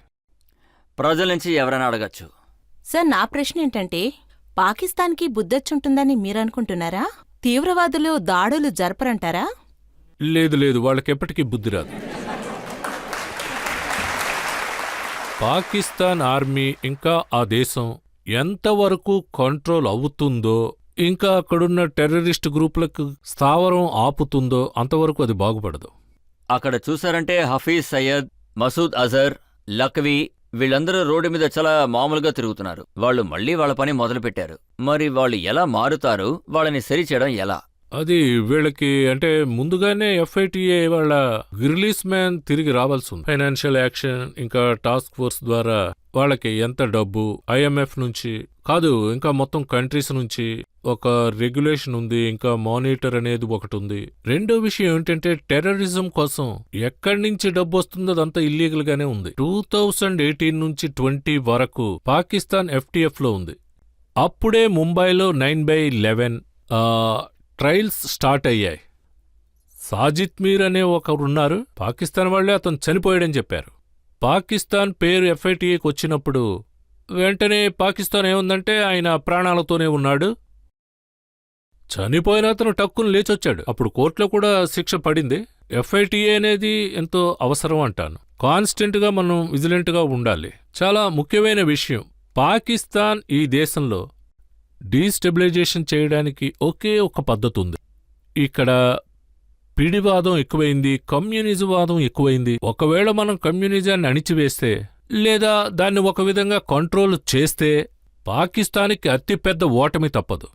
ప్రజల నుంచి ఎవరైనా అడగచ్చు. సార్, నా ప్రశ్న ఏంటంటే, పాకిస్తాన్కి బుద్ధొచ్చుంటుందని మీరనుకుంటున్నారా? తీవ్రవాదులు దాడులు జరపరంటారా? లేదు, వాళ్ళకెప్పటికీ బుద్ధి రాదు. పాకిస్తాన్ ఆర్మీ ఇంకా ఆ దేశం ఎంతవరకు కంట్రోల్ అవుతుందో, ఇంకా అక్కడున్న టెర్రరిస్ట్ గ్రూపులకు స్థావరం ఆపుతుందో అంతవరకు అది బాగుపడదు. అక్కడ చూశారంటే హఫీజ్ సయ్యద్, మసూద్ అజర్, లక్వీ వీళ్ళందరూ రోడ్డు మీద చాలా మామూలుగా తిరుగుతున్నారు. వాళ్ళు మళ్లీ వాళ్ళ పని మొదలుపెట్టారు. మరి వాళ్ళు ఎలా మారుతారు? వాళ్ళని సరిచేయడం ఎలా? అది వీళ్ళకి అంటే ముందుగానే FITA వాళ్ళ రిలీజ్ మ్యాన్ తిరిగి రావాల్సి ఉంది. ఫైనాన్షియల్ యాక్షన్ ఇంకా టాస్క్ ఫోర్స్ ద్వారా వాళ్ళకి ఎంత డబ్బు IMF నుంచి కాదు, ఇంకా మొత్తం కంట్రీస్ నుంచి ఒక రెగ్యులేషన్ ఉంది, ఇంకా మానిటర్ అనేది ఒకటి ఉంది. రెండో విషయం ఏంటంటే టెర్రరిజం కోసం ఎక్కడి నుంచి డబ్బు వస్తుందో అదంతా ఇల్లీగల్ గానే ఉంది. 2018 నుంచి 20 వరకు పాకిస్తాన్ FTF లో ఉంది. అప్పుడే ముంబైలో 9/11 ట్రయల్స్ స్టార్ట్ అయ్యాయి. సాజిద్ మీర్ అనే ఒకరున్నారు, పాకిస్తాన్ వాళ్లే అతను చనిపోయాడని చెప్పారు. పాకిస్తాన్ పేరు FATAకి వచ్చినప్పుడు వెంటనే పాకిస్తాన్ ఏముందంటే ఆయన ప్రాణాలతోనే ఉన్నాడు, చనిపోయిన అతను టక్కును లేచొచ్చాడు. అప్పుడు కోర్టులో కూడా శిక్ష పడింది. FATA అనేది ఎంతో అవసరం అంటాను. కాన్స్టెంట్గా మనం విజిలెంట్గా ఉండాలి. చాలా ముఖ్యమైన విషయం, పాకిస్తాన్ ఈ దేశంలో డీస్టెబిలైజేషన్ చేయడానికి ఒకే ఒక పద్ధతి ఉంది. ఇక్కడ పిడివాదం ఎక్కువైంది, కమ్యూనిజవాదం ఎక్కువైంది. ఒకవేళ మనం కమ్యూనిజాన్ని అణిచివేస్తే లేదా దాన్ని ఒక విధంగా కంట్రోల్ చేస్తే పాకిస్తాన్కి అతిపెద్ద ఓటమి తప్పదు.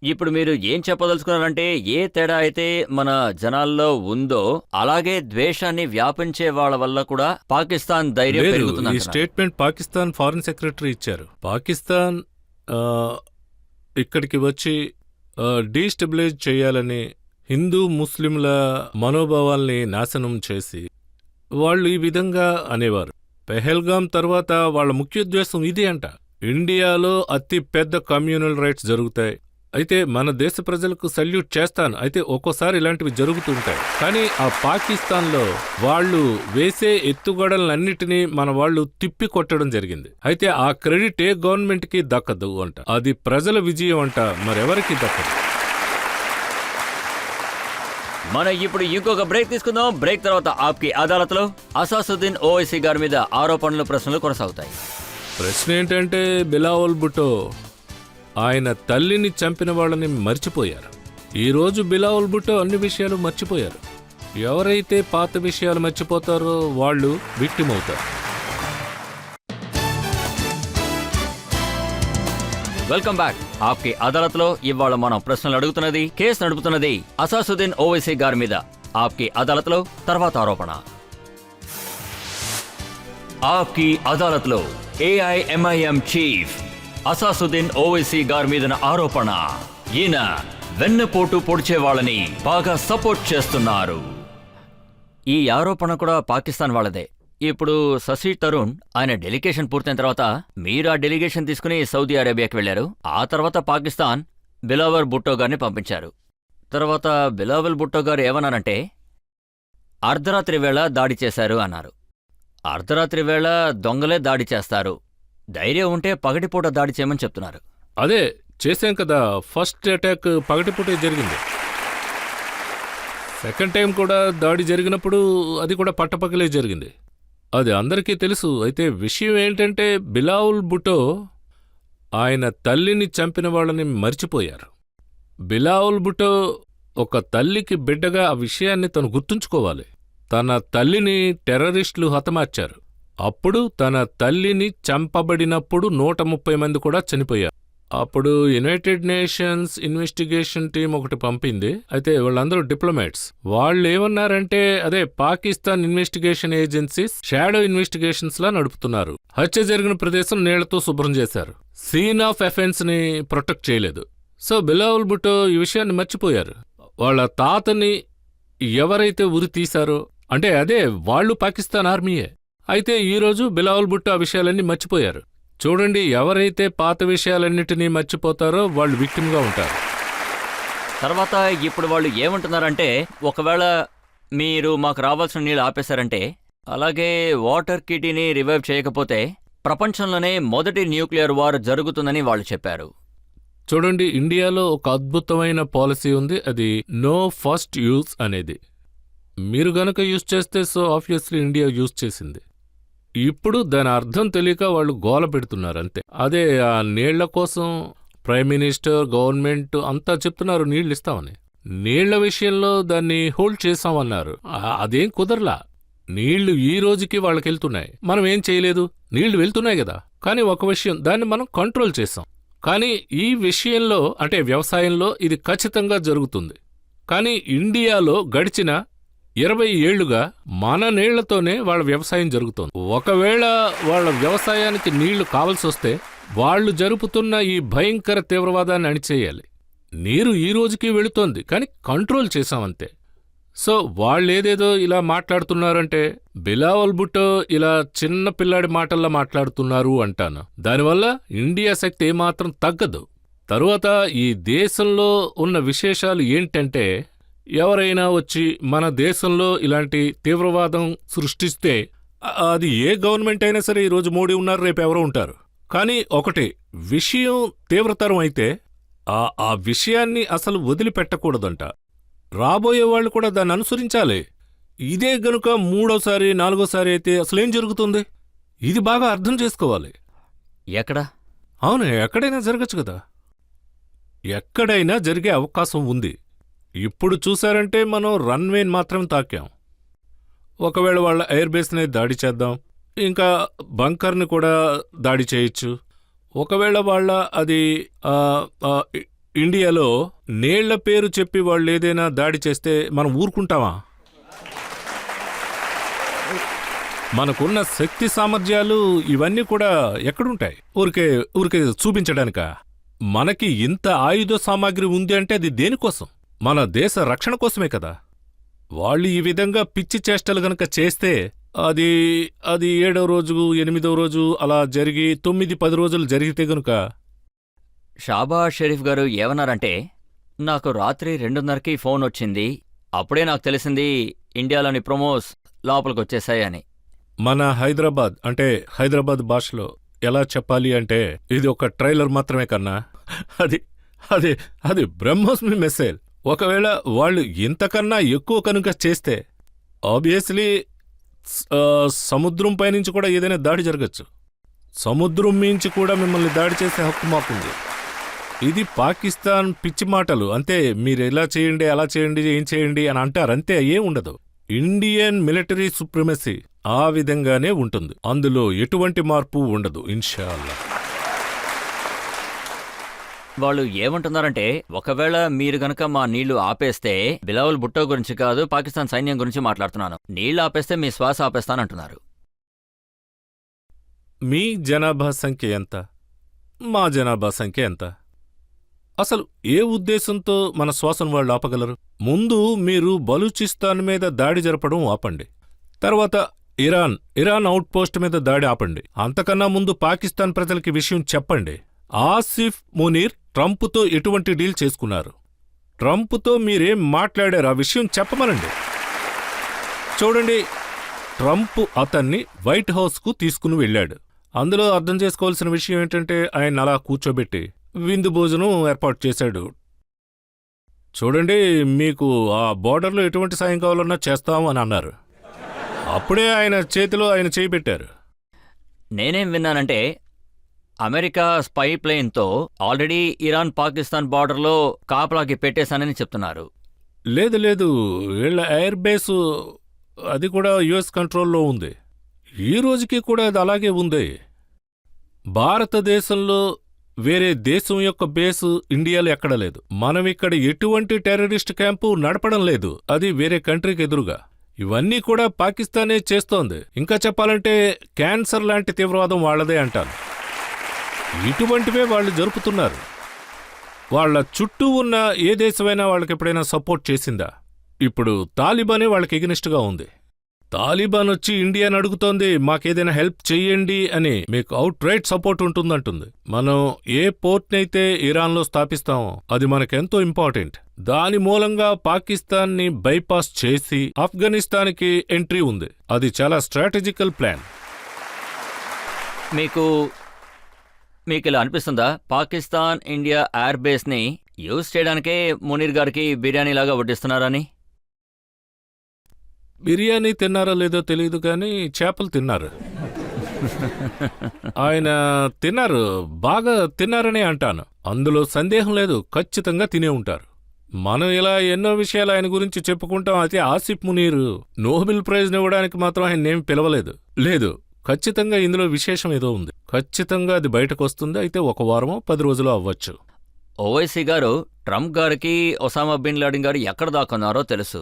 ఇప్పుడు మీరు ఏం చెప్పదలుచుకున్నారంటే, ఏ తేడా అయితే మన జనాల్లో ఉందో అలాగే ద్వేషాన్ని వ్యాపించే వాళ్ళ వల్ల కూడా పాకిస్తాన్ ధైర్యం లేదు, ఈ పెరుగుతుంది. స్టేట్మెంట్ పాకిస్తాన్ ఫారెన్ సెక్రటరీ ఇచ్చారు. పాకిస్తాన్ ఇక్కడికి వచ్చి డీస్టెబిలైజ్ చేయాలని హిందూ ముస్లింల మనోభావాల్ని నాశనం చేసి వాళ్ళు ఈ విధంగా అనేవారు. పెహల్గాం తర్వాత వాళ్ళ ముఖ్యోద్దేశం ఇదే అంట, ఇండియాలో అతి పెద్ద కమ్యూనల్ రైట్స్ జరుగుతాయి. అయితే మన దేశ ప్రజలకు సల్యూట్ చేస్తాను, అయితే ఒక్కోసారి ఇలాంటివి జరుగుతుంటాయి. కానీ ఆ పాకిస్తాన్లో వాళ్ళు వేసే ఎత్తుగడలన్నిటినీ మన వాళ్ళు తిప్పి కొట్టడం జరిగింది. అయితే ఆ క్రెడిట్ ఏ గవర్నమెంట్కి దక్కదు అంట, అది ప్రజల విజయం అంట, మరెవరికి దక్కదు. మనం ఇప్పుడు ఇంకొక బ్రేక్ తీసుకుందాం. బ్రేక్ తర్వాత ఆప్కి అదాలత్లో అసాసుద్దీన్ ఓవైసీ గారి మీద ఆరోపణలు, ప్రశ్నలు కొనసాగుతాయి. ప్రశ్న ఏంటంటే, బిలావల్ భుట్టో ఆయన తల్లిని చంపిన వాళ్ళని మర్చిపోయారు. ఈరోజు బిలావల్ భుట్టో అన్ని విషయాలు మర్చిపోయారు. ఎవరైతే పాత విషయాలు మర్చిపోతారో వాళ్ళు విక్టిమ్ అవుతారు. Welcome back. ఆప్కి అదాలత్లో ఇవాళ మనం ప్రశ్నలు అడుగుతున్నది, కేసు నడుపుతున్నది అసాసుద్దీన్ ఓవైసీ గారి మీద. ఆప్కి అదాలత్లో తర్వాత ఆరోపణ. ఆప్కి అదాలత్లో AIMIM చీఫ్ అసాసుద్దీన్ ఓవైసీ గారి మీద ఆరోపణ, ఈయన వెన్నపోటు పొడిచే వాళ్ళని బాగా సపోర్ట్ చేస్తున్నారు. ఈ ఆరోపణ కూడా పాకిస్తాన్ వాళ్ళదే. ఇప్పుడు శశి తరుణ్ ఆయన డెలిగేషన్ పూర్తయిన తర్వాత మీరు ఆ డెలిగేషన్ తీసుకుని సౌదీ అరేబియాకి వెళ్లారు. ఆ తర్వాత పాకిస్తాన్ బిలావల్ భుట్టో గారిని పంపించారు. తర్వాత బిలావల్ భుట్టో గారు ఏమన్నారంటే, అర్ధరాత్రి వేళ దాడి చేశారు అన్నారు. అర్ధరాత్రి వేళ దొంగలే దాడి చేస్తారు, ధైర్యం ఉంటే పగటిపూట దాడి చేయమని చెప్తున్నారు. అదే చేశాం కదా, ఫస్ట్ అటాక్ పగటిపూటే జరిగింది. సెకండ్ టైం కూడా దాడి జరిగినప్పుడు అది కూడా పట్టపగలే జరిగింది. అది అందరికీ తెలుసు. అయితే విషయం ఏంటంటే, బిలావల్ భుట్టో ఆయన తల్లిని చంపిన వాళ్ళని మర్చిపోయారు. బిలావల్ భుట్టో ఒక తల్లికి బిడ్డగా ఆ విషయాన్ని తను గుర్తుంచుకోవాలి. తన తల్లిని టెర్రరిస్టులు హతమార్చారు. అప్పుడు తన తల్లిని చంపబడినప్పుడు 130 మంది కూడా చనిపోయారు. అప్పుడు యునైటెడ్ నేషన్స్ ఇన్వెస్టిగేషన్ టీం ఒకటి పంపింది. అయితే వాళ్ళందరూ డిప్లొమాట్స్. వాళ్ళు ఏమన్నారంటే, అదే Pakistan investigation agencies shadow investigations లా నడుపుతున్నారు. హత్య జరిగిన ప్రదేశం నీళ్లతో శుభ్రం చేశారు. సీన్ ఆఫ్ ఎఫెన్స్ ని ప్రొటెక్ట్ చేయలేదు. సో బిలావల్ భుట్టో ఈ విషయాన్ని మర్చిపోయారు. వాళ్ళ తాతని ఎవరైతే ఉరి తీశారో, అంటే అదే వాళ్ళు పాకిస్తాన్ ఆర్మీయే. అయితే ఈరోజు బిలావల్ భుట్టో ఆ విషయాలన్నీ మర్చిపోయారు. చూడండి, ఎవరైతే పాత విషయాలన్నిటినీ మర్చిపోతారో వాళ్ళు విక్టిమ్గా ఉంటారు. తర్వాత ఇప్పుడు వాళ్ళు ఏమంటున్నారంటే, ఒకవేళ మీరు మాకు రావాల్సిన నీళ్ళు ఆపేశారంటే, అలాగే వాటర్ కిటీని రివైవ్ చేయకపోతే ప్రపంచంలోనే మొదటి న్యూక్లియర్ వార్ జరుగుతుందని వాళ్ళు చెప్పారు. చూడండి, ఇండియాలో ఒక అద్భుతమైన పాలసీ ఉంది, అది నో ఫస్ట్ యూజ్ అనేది. మీరు గనక యూజ్ చేస్తే సో ఆబ్వియస్లీ ఇండియా యూజ్ చేసింది. ఇప్పుడు దాని అర్థం తెలియక వాళ్ళు గోల పెడుతున్నారు అంతే. అదే ఆ నీళ్ల కోసం ప్రైమ్ మినిస్టర్, గవర్నమెంట్ అంతా చెప్తున్నారు నీళ్లు ఇస్తామని. నీళ్ల విషయంలో దాన్ని హోల్డ్ చేస్తామన్నారు. అదేం కుదరలా. నీళ్లు ఈ రోజుకి వాళ్ళకెళ్తున్నాయి, మనం ఏం చేయలేదు. నీళ్లు వెళ్తున్నాయి కదా. కానీ ఒక విషయం, దాన్ని మనం కంట్రోల్ చేస్తాం. కానీ ఈ విషయంలో, అంటే వ్యవసాయంలో ఇది ఖచ్చితంగా జరుగుతుంది. కానీ ఇండియాలో గడిచిన 20 ఏళ్లుగా మన నీళ్లతోనే వాళ్ళ వ్యవసాయం జరుగుతోంది. ఒకవేళ వాళ్ళ వ్యవసాయానికి నీళ్లు కావలసొస్తే వాళ్ళు జరుపుతున్న ఈ భయంకర తీవ్రవాదాన్ని అణిచేయాలి. నీరు ఈ రోజుకి వెళుతోంది, కానీ కంట్రోల్ చేశామంతే. సో వాళ్ళేదేదో ఇలా మాట్లాడుతున్నారంటే బిలావల్ భుట్టో ఇలా చిన్న పిల్లాడి మాటల్లా మాట్లాడుతున్నారు అంటాను. దానివల్ల ఇండియా శక్తి ఏమాత్రం తగ్గదు. తరువాత ఈ దేశంలో ఉన్న విశేషాలు ఏంటంటే, ఎవరైనా వచ్చి మన దేశంలో ఇలాంటి తీవ్రవాదం సృష్టిస్తే అది ఏ గవర్నమెంట్ అయినా సరే, ఈరోజు మోడీ ఉన్నారు, రేపు ఎవరో ఉంటారు. కానీ ఒకటి విషయం తీవ్రతరం అయితే ఆ విషయాన్ని అసలు వదిలిపెట్టకూడదంట. రాబోయే వాళ్ళు కూడా దాన్ని అనుసరించాలి. ఇదే గనుక మూడోసారి నాలుగోసారి అయితే అసలేం జరుగుతుంది? ఇది బాగా అర్థం చేసుకోవాలి. ఎక్కడ? అవును, ఎక్కడైనా జరగచ్చు కదా. ఎక్కడైనా జరిగే అవకాశం ఉంది. ఇప్పుడు చూశారంటే మనం రన్వేని మాత్రం తాకాం. ఒకవేళ వాళ్ళ ఎయిర్ బేస్ని దాడి చేద్దాం, ఇంకా బంకర్ని కూడా దాడి చేయొచ్చు. ఒకవేళ వాళ్ళ అది ఇండియాలో నీళ్ల పేరు చెప్పి వాళ్ళు ఏదైనా దాడి చేస్తే మనం ఊరుకుంటామా? మనకున్న శక్తి సామర్థ్యాలు ఇవన్నీ కూడా ఎక్కడుంటాయి? ఊరికే చూపించడానిక? మనకి ఇంత ఆయుధ సామాగ్రి ఉంది అంటే అది దేనికోసం? మన దేశ రక్షణ కోసమే కదా. వాళ్ళు ఈ విధంగా పిచ్చి చేష్టలు గనక చేస్తే అది 7వ రోజు 8వ రోజు అలా జరిగి 9-10 రోజులు జరిగితే గనుక. షాబాజ్ షరీఫ్ గారు ఏమన్నారంటే, నాకు రాత్రి 2:30కి ఫోన్ వచ్చింది, అప్పుడే నాకు తెలిసింది ఇండియాలోని ప్రమోస్ లోపలికొచ్చేశాయని. మన హైదరాబాద్ అంటే హైదరాబాద్ భాషలో ఎలా చెప్పాలి అంటే, ఇది ఒక ట్రైలర్ మాత్రమే కన్నా అది బ్రహ్మోస్మి మెసేజ్. ఒకవేళ వాళ్ళు ఇంతకన్నా ఎక్కువ కనుక చేస్తే ఆబ్వియస్లీ సముద్రం పైనుంచి కూడా ఏదైనా దాడి జరగచ్చు. సముద్రం మించి కూడా మిమ్మల్ని దాడి చేసే హక్కు మాకుంది. ఇది పాకిస్తాన్ పిచ్చి మాటలు అంతే. మీరు ఇలా చేయండి, అలా చేయండి, ఏం చేయండి అని అంటారు అంతే, ఏం ఉండదు. ఇండియన్ మిలిటరీ సుప్రిమసీ ఆ విధంగానే ఉంటుంది. అందులో ఎటువంటి మార్పు ఉండదు ఇన్షాల్లా. వాళ్ళు ఏమంటున్నారంటే, ఒకవేళ మీరు గనక మా నీళ్లు ఆపేస్తే, బిలావల్ భుట్టో గురించి కాదు, పాకిస్తాన్ సైన్యం గురించి మాట్లాడుతున్నాను, నీళ్లు ఆపేస్తే మీ శ్వాస ఆపేస్తానంటున్నారు. మీ జనాభా సంఖ్య ఎంత? మా జనాభా సంఖ్య ఎంత? అసలు ఏ ఉద్దేశంతో మన శ్వాసను వాళ్ళు ఆపగలరు? ముందు మీరు బలూచిస్తాన్ మీద దాడి జరపడం ఆపండి. తర్వాత ఇరాన్ అవుట్పోస్ట్ మీద దాడి ఆపండి. అంతకన్నా ముందు పాకిస్తాన్ ప్రజలకి విషయం చెప్పండి. ఆసిఫ్ మునీర్ ట్రంప్తో ఎటువంటి డీల్ చేసుకున్నారు? ట్రంప్తో మీరేం మాట్లాడారు? ఆ విషయం చెప్పమనండి. చూడండి, ట్రంప్ అతన్ని వైట్ హౌస్కు తీసుకుని వెళ్ళాడు. అందులో అర్థం చేసుకోవాల్సిన విషయం ఏంటంటే, ఆయన అలా కూర్చోబెట్టి విందు భోజనం ఏర్పాటు చేశాడు. చూడండి, మీకు ఆ బోర్డర్లో ఎటువంటి సాయం కావాలన్నా చేస్తాము అని అన్నారు. అప్పుడే ఆయన చేతిలో ఆయన చేయి పెట్టారు. నేనేం విన్నానంటే, అమెరికా స్పై ప్లేన్తో ఆల్రెడీ ఇరాన్ పాకిస్తాన్ బార్డర్లో కాపలాకి పెట్టేశానని చెప్తున్నారు. లేదు, వీళ్ళ ఎయిర్ బేసు అది కూడా యుఎస్ కంట్రోల్లో ఉంది. ఈ రోజుకి కూడా అది అలాగే ఉంది. భారతదేశంలో వేరే దేశం యొక్క బేసు ఇండియాలో ఎక్కడ లేదు. మనం ఇక్కడ ఎటువంటి టెర్రరిస్ట్ క్యాంపు నడపడం లేదు, అది వేరే కంట్రీకి ఎదురుగా. ఇవన్నీ కూడా పాకిస్తానే చేస్తోంది. ఇంకా చెప్పాలంటే క్యాన్సర్ లాంటి తీవ్రవాదం వాళ్లదే అంటాను. ఇటువంటివే వాళ్ళు జరుపుతున్నారు. వాళ్ల చుట్టూ ఉన్న ఏ దేశమైనా వాళ్ళకి ఎప్పుడైనా సపోర్ట్ చేసిందా? ఇప్పుడు తాలిబానే వాళ్ళకి ఎగనిస్ట్గా ఉంది. తాలిబాన్ వచ్చి ఇండియాని అడుగుతోంది, మాకేదైనా హెల్ప్ చెయ్యండి అని. మీకు అవుట్ రైట్ సపోర్ట్ ఉంటుందంటుంది. మనం ఏ పోర్ట్నైతే ఇరాన్లో స్థాపిస్తామో అది మనకెంతో ఇంపార్టెంట్. దాని మూలంగా పాకిస్తాన్ని బైపాస్ చేసి ఆఫ్ఘనిస్తాన్కి ఎంట్రీ ఉంది. అది చాలా స్ట్రాటజికల్ ప్లాన్. మీకు ఇలా అనిపిస్తుందా, పాకిస్తాన్ ఇండియా ఎయిర్ బేస్ని యూజ్ చేయడానికే మునీర్ గారికి బిర్యానీలాగా వడ్డిస్తున్నారని? బిర్యానీ తిన్నారో లేదో తెలియదు కానీ చేపలు తిన్నారు. ఆయన తిన్నారు, బాగా తిన్నారనే అంటాను. అందులో సందేహం లేదు, ఖచ్చితంగా తినే ఉంటారు. మనం ఇలా ఎన్నో విషయాలు ఆయన గురించి చెప్పుకుంటాం. అయితే ఆసిఫ్ మునీర్ నోబెల్ ప్రైజ్ ఇవ్వడానికి మాత్రం ఆయన ఏం పిలవలేదు. లేదు, ఖచ్చితంగా ఇందులో విశేషం ఏదో ఉంది. ఖచ్చితంగా అది బయటకొస్తుంది. అయితే 1 వారమో 10 రోజులో అవ్వచ్చు. ఓవైసీ గారు ట్రంప్ గారికి ఒసామా బిన్ లాడెన్ గారు ఎక్కడ దాక్కున్నారో తెలుసు.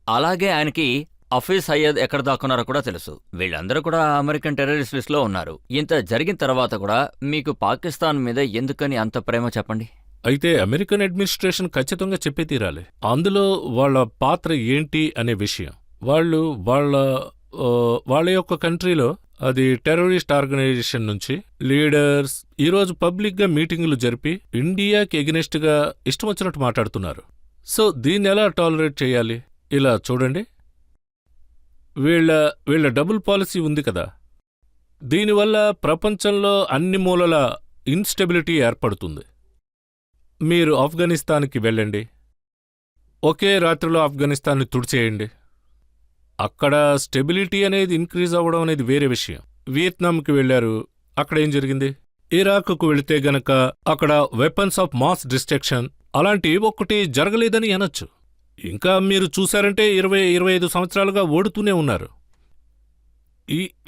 అలాగే ఆయనకి హఫీజ్ సయ్యద్ ఎక్కడ దాక్కున్నారో కూడా తెలుసు. వీళ్ళందరూ కూడా అమెరికన్ టెర్రరిస్ట్ లిస్ట్లో ఉన్నారు. ఇంత జరిగిన తర్వాత కూడా మీకు పాకిస్తాన్ మీద ఎందుకని అంత ప్రేమ చెప్పండి? అయితే అమెరికన్ అడ్మినిస్ట్రేషన్ ఖచ్చితంగా చెప్పే తీరాలి అందులో వాళ్ళ పాత్ర ఏంటి అనే విషయం. వాళ్ళు వాళ్ళ యొక్క కంట్రీలో అది టెర్రరిస్ట్ ఆర్గనైజేషన్ నుంచి లీడర్స్ ఈరోజు పబ్లిక్గా మీటింగులు జరిపి ఇండియాకి ఎగనెస్ట్గా ఇష్టం వచ్చినట్టు మాట్లాడుతున్నారు. సో దీన్ని ఎలా టాలరేట్ చేయాలి? ఇలా చూడండి, వీళ్ళ డబుల్ పాలసీ ఉంది కదా, దీనివల్ల ప్రపంచంలో అన్ని మూలల ఇన్స్టెబిలిటీ ఏర్పడుతుంది. మీరు ఆఫ్ఘనిస్తాన్కి వెళ్ళండి, ఒకే రాత్రిలో ఆఫ్ఘనిస్తాన్ని తుడిచేయండి. అక్కడ స్టెబిలిటీ అనేది ఇంక్రీజ్ అవ్వడం అనేది వేరే విషయం. వియత్నాంకి వెళ్లారు, అక్కడేం జరిగింది? ఇరాక్కు వెళితే గనక అక్కడ వెపన్స్ ఆఫ్ మాస్ డిస్ట్రక్షన్ అలాంటి ఒక్కటి జరగలేదని అనొచ్చు. ఇంకా మీరు చూశారంటే 20-25 సంవత్సరాలుగా ఓడుతూనే ఉన్నారు.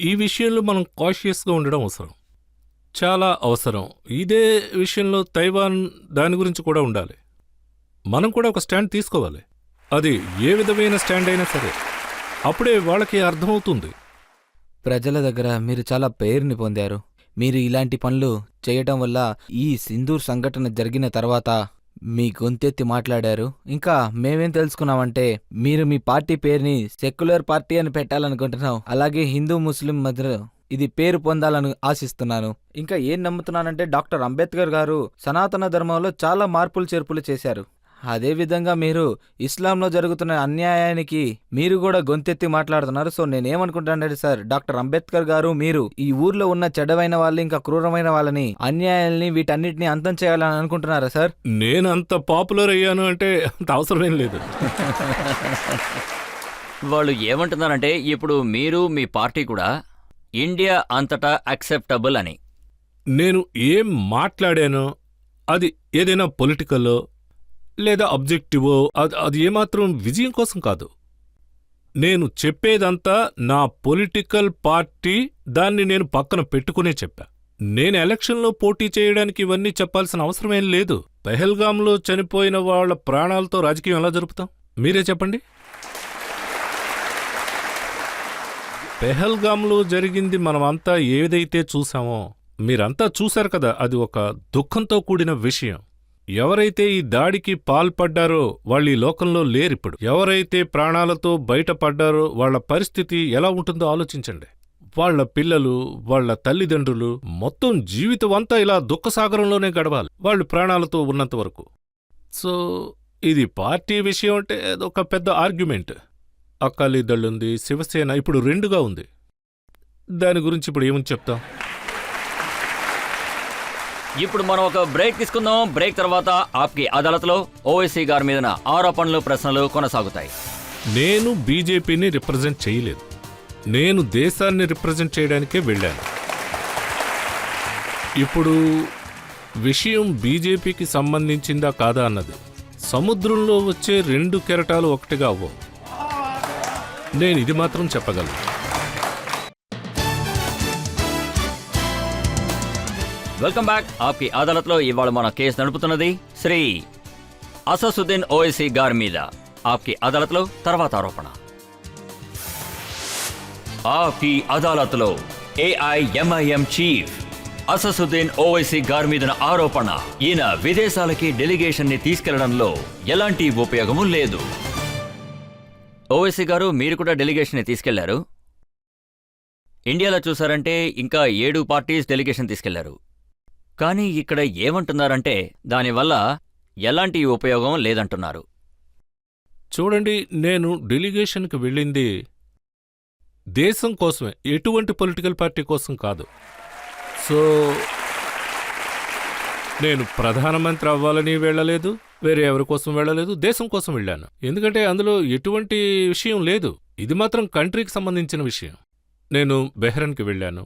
ఈ విషయంలో మనం కాషియస్గా ఉండడం అవసరం, చాలా అవసరం. ఇదే విషయంలో తైవాన్ దాని గురించి కూడా ఉండాలి. మనం కూడా ఒక స్టాండ్ తీసుకోవాలి. అది ఏ విధమైన స్టాండ్ అయినా సరే, అప్పుడే వాళ్ళకి అర్థమవుతుంది. ప్రజల దగ్గర మీరు చాలా పేరుని పొందారు. మీరు ఇలాంటి పనులు చేయటం వల్ల ఈ సింధూర్ సంఘటన జరిగిన తర్వాత మీ గొంతెత్తి మాట్లాడారు. ఇంకా మేమేం తెలుసుకున్నామంటే మీరు మీ పార్టీ పేరుని సెక్యులర్ పార్టీ అని పెట్టాలనుకుంటున్నాం. అలాగే హిందూ ముస్లిం మధ్య ఇది పేరు పొందాలని ఆశిస్తున్నాను. ఇంకా ఏం నమ్ముతున్నానంటే డాక్టర్ అంబేద్కర్ గారు సనాతన ధర్మంలో చాలా మార్పులు చేర్పులు చేశారు. అదేవిధంగా మీరు ఇస్లాంలో జరుగుతున్న అన్యాయానికి మీరు కూడా గొంతెత్తి మాట్లాడుతున్నారు. సో నేనేమనుకుంటానంటే సార్, డాక్టర్ అంబేద్కర్ గారు మీరు ఈ ఊర్లో ఉన్న చెడ్డమైన వాళ్ళు ఇంకా క్రూరమైన వాళ్ళని అన్యాయాల్ని వీటన్నిటిని అంతం చేయాలని అనుకుంటున్నారా సార్? నేను అంత పాపులర్ అయ్యాను అంటే అంత అవసరమేం లేదు. వాళ్ళు ఏమంటున్నారంటే ఇప్పుడు మీరు మీ పార్టీ కూడా ఇండియా అంతటా అక్సెప్టబుల్ అని. నేను ఏం మాట్లాడానో అది ఏదైనా పొలిటికల్లో లేదా అబ్జెక్టివో అది ఏమాత్రం విజయం కోసం కాదు. నేను చెప్పేదంతా నా పొలిటికల్ పార్టీ దాన్ని నేను పక్కన పెట్టుకునే చెప్పా. నేను ఎలక్షన్లో పోటీ చేయడానికి ఇవన్నీ చెప్పాల్సిన అవసరమేం లేదు. పెహల్గాంలో చనిపోయిన వాళ్ల ప్రాణాలతో రాజకీయం ఎలా జరుపుతాం? మీరే చెప్పండి. పెహల్గాంలో జరిగింది మనమంతా ఏదైతే చూసామో మీరంతా చూశారు కదా, అది ఒక దుఃఖంతో కూడిన విషయం. ఎవరైతే ఈ దాడికి పాల్పడ్డారో వాళ్ళు ఈ లోకంలో లేరిప్పుడు. ఎవరైతే ప్రాణాలతో బయటపడ్డారో వాళ్ల పరిస్థితి ఎలా ఉంటుందో ఆలోచించండి. వాళ్ల పిల్లలు, వాళ్ల తల్లిదండ్రులు మొత్తం జీవితం అంతా ఇలా దుఃఖసాగరంలోనే గడవాలి వాళ్ళు ప్రాణాలతో ఉన్నంత వరకు. సో ఇది పార్టీ విషయం అంటే అదొక పెద్ద ఆర్గ్యుమెంట్. అకాలీదళుంది, శివసేన ఇప్పుడు 2గా ఉంది. దాని గురించి ఇప్పుడు ఏమని చెప్తాం? ఇప్పుడు మనం ఒక బ్రేక్ తీసుకుందాం. బ్రేక్ తర్వాత ఆప్కి అదాలత్లో ఓవైసీ గారి మీద ఆరోపణలు, ప్రశ్నలు కొనసాగుతాయి. నేను బీజేపీని రిప్రజెంట్ చేయలేదు, నేను దేశాన్ని రిప్రజెంట్ చేయడానికే వెళ్ళాను. ఇప్పుడు విషయం బీజేపీకి సంబంధించిందా కాదా అన్నది సముద్రంలో వచ్చే 2 కెరటాలు ఒకటిగా అవ్వవు. నేను ఇది మాత్రం చెప్పగలను. Welcome back. ఆప్కి అదాలత్లో ఇవాళ మన కేసు నడుపుతున్నది శ్రీ అససుద్దీన్ ఓవైసీ గారి మీద. ఆప్కి అదాలత్లో తర్వాత ఆరోపణ. ఆప్కి అదాలత్లో ఏఐఎంఐఎం చీఫ్ అససుద్దీన్ ఓవైసీ గారి మీద ఆరోపణ. ఈయన విదేశాలకి డెలిగేషన్ ని తీసుకెళ్లడంలో ఎలాంటి ఉపయోగము లేదు. ఓవైసీ గారు, మీరు కూడా డెలిగేషన్ ని తీసుకెళ్లారు. ఇండియాలో చూసారంటే ఇంకా 7 పార్టీస్ డెలిగేషన్ తీసుకెళ్లారు. కానీ ఇక్కడ ఏమంటున్నారంటే దానివల్ల ఎలాంటి ఉపయోగం లేదంటున్నారు. చూడండి, నేను డెలిగేషన్కి వెళ్ళింది దేశం కోసమే, ఎటువంటి పొలిటికల్ పార్టీ కోసం కాదు. సో నేను ప్రధానమంత్రి అవ్వాలని వెళ్ళలేదు, వేరే ఎవరి కోసం వెళ్ళలేదు, దేశం కోసం వెళ్ళాను. ఎందుకంటే అందులో ఎటువంటి విషయం లేదు. ఇది మాత్రం కంట్రీకి సంబంధించిన విషయం. నేను బెహ్రెన్కి వెళ్ళాను.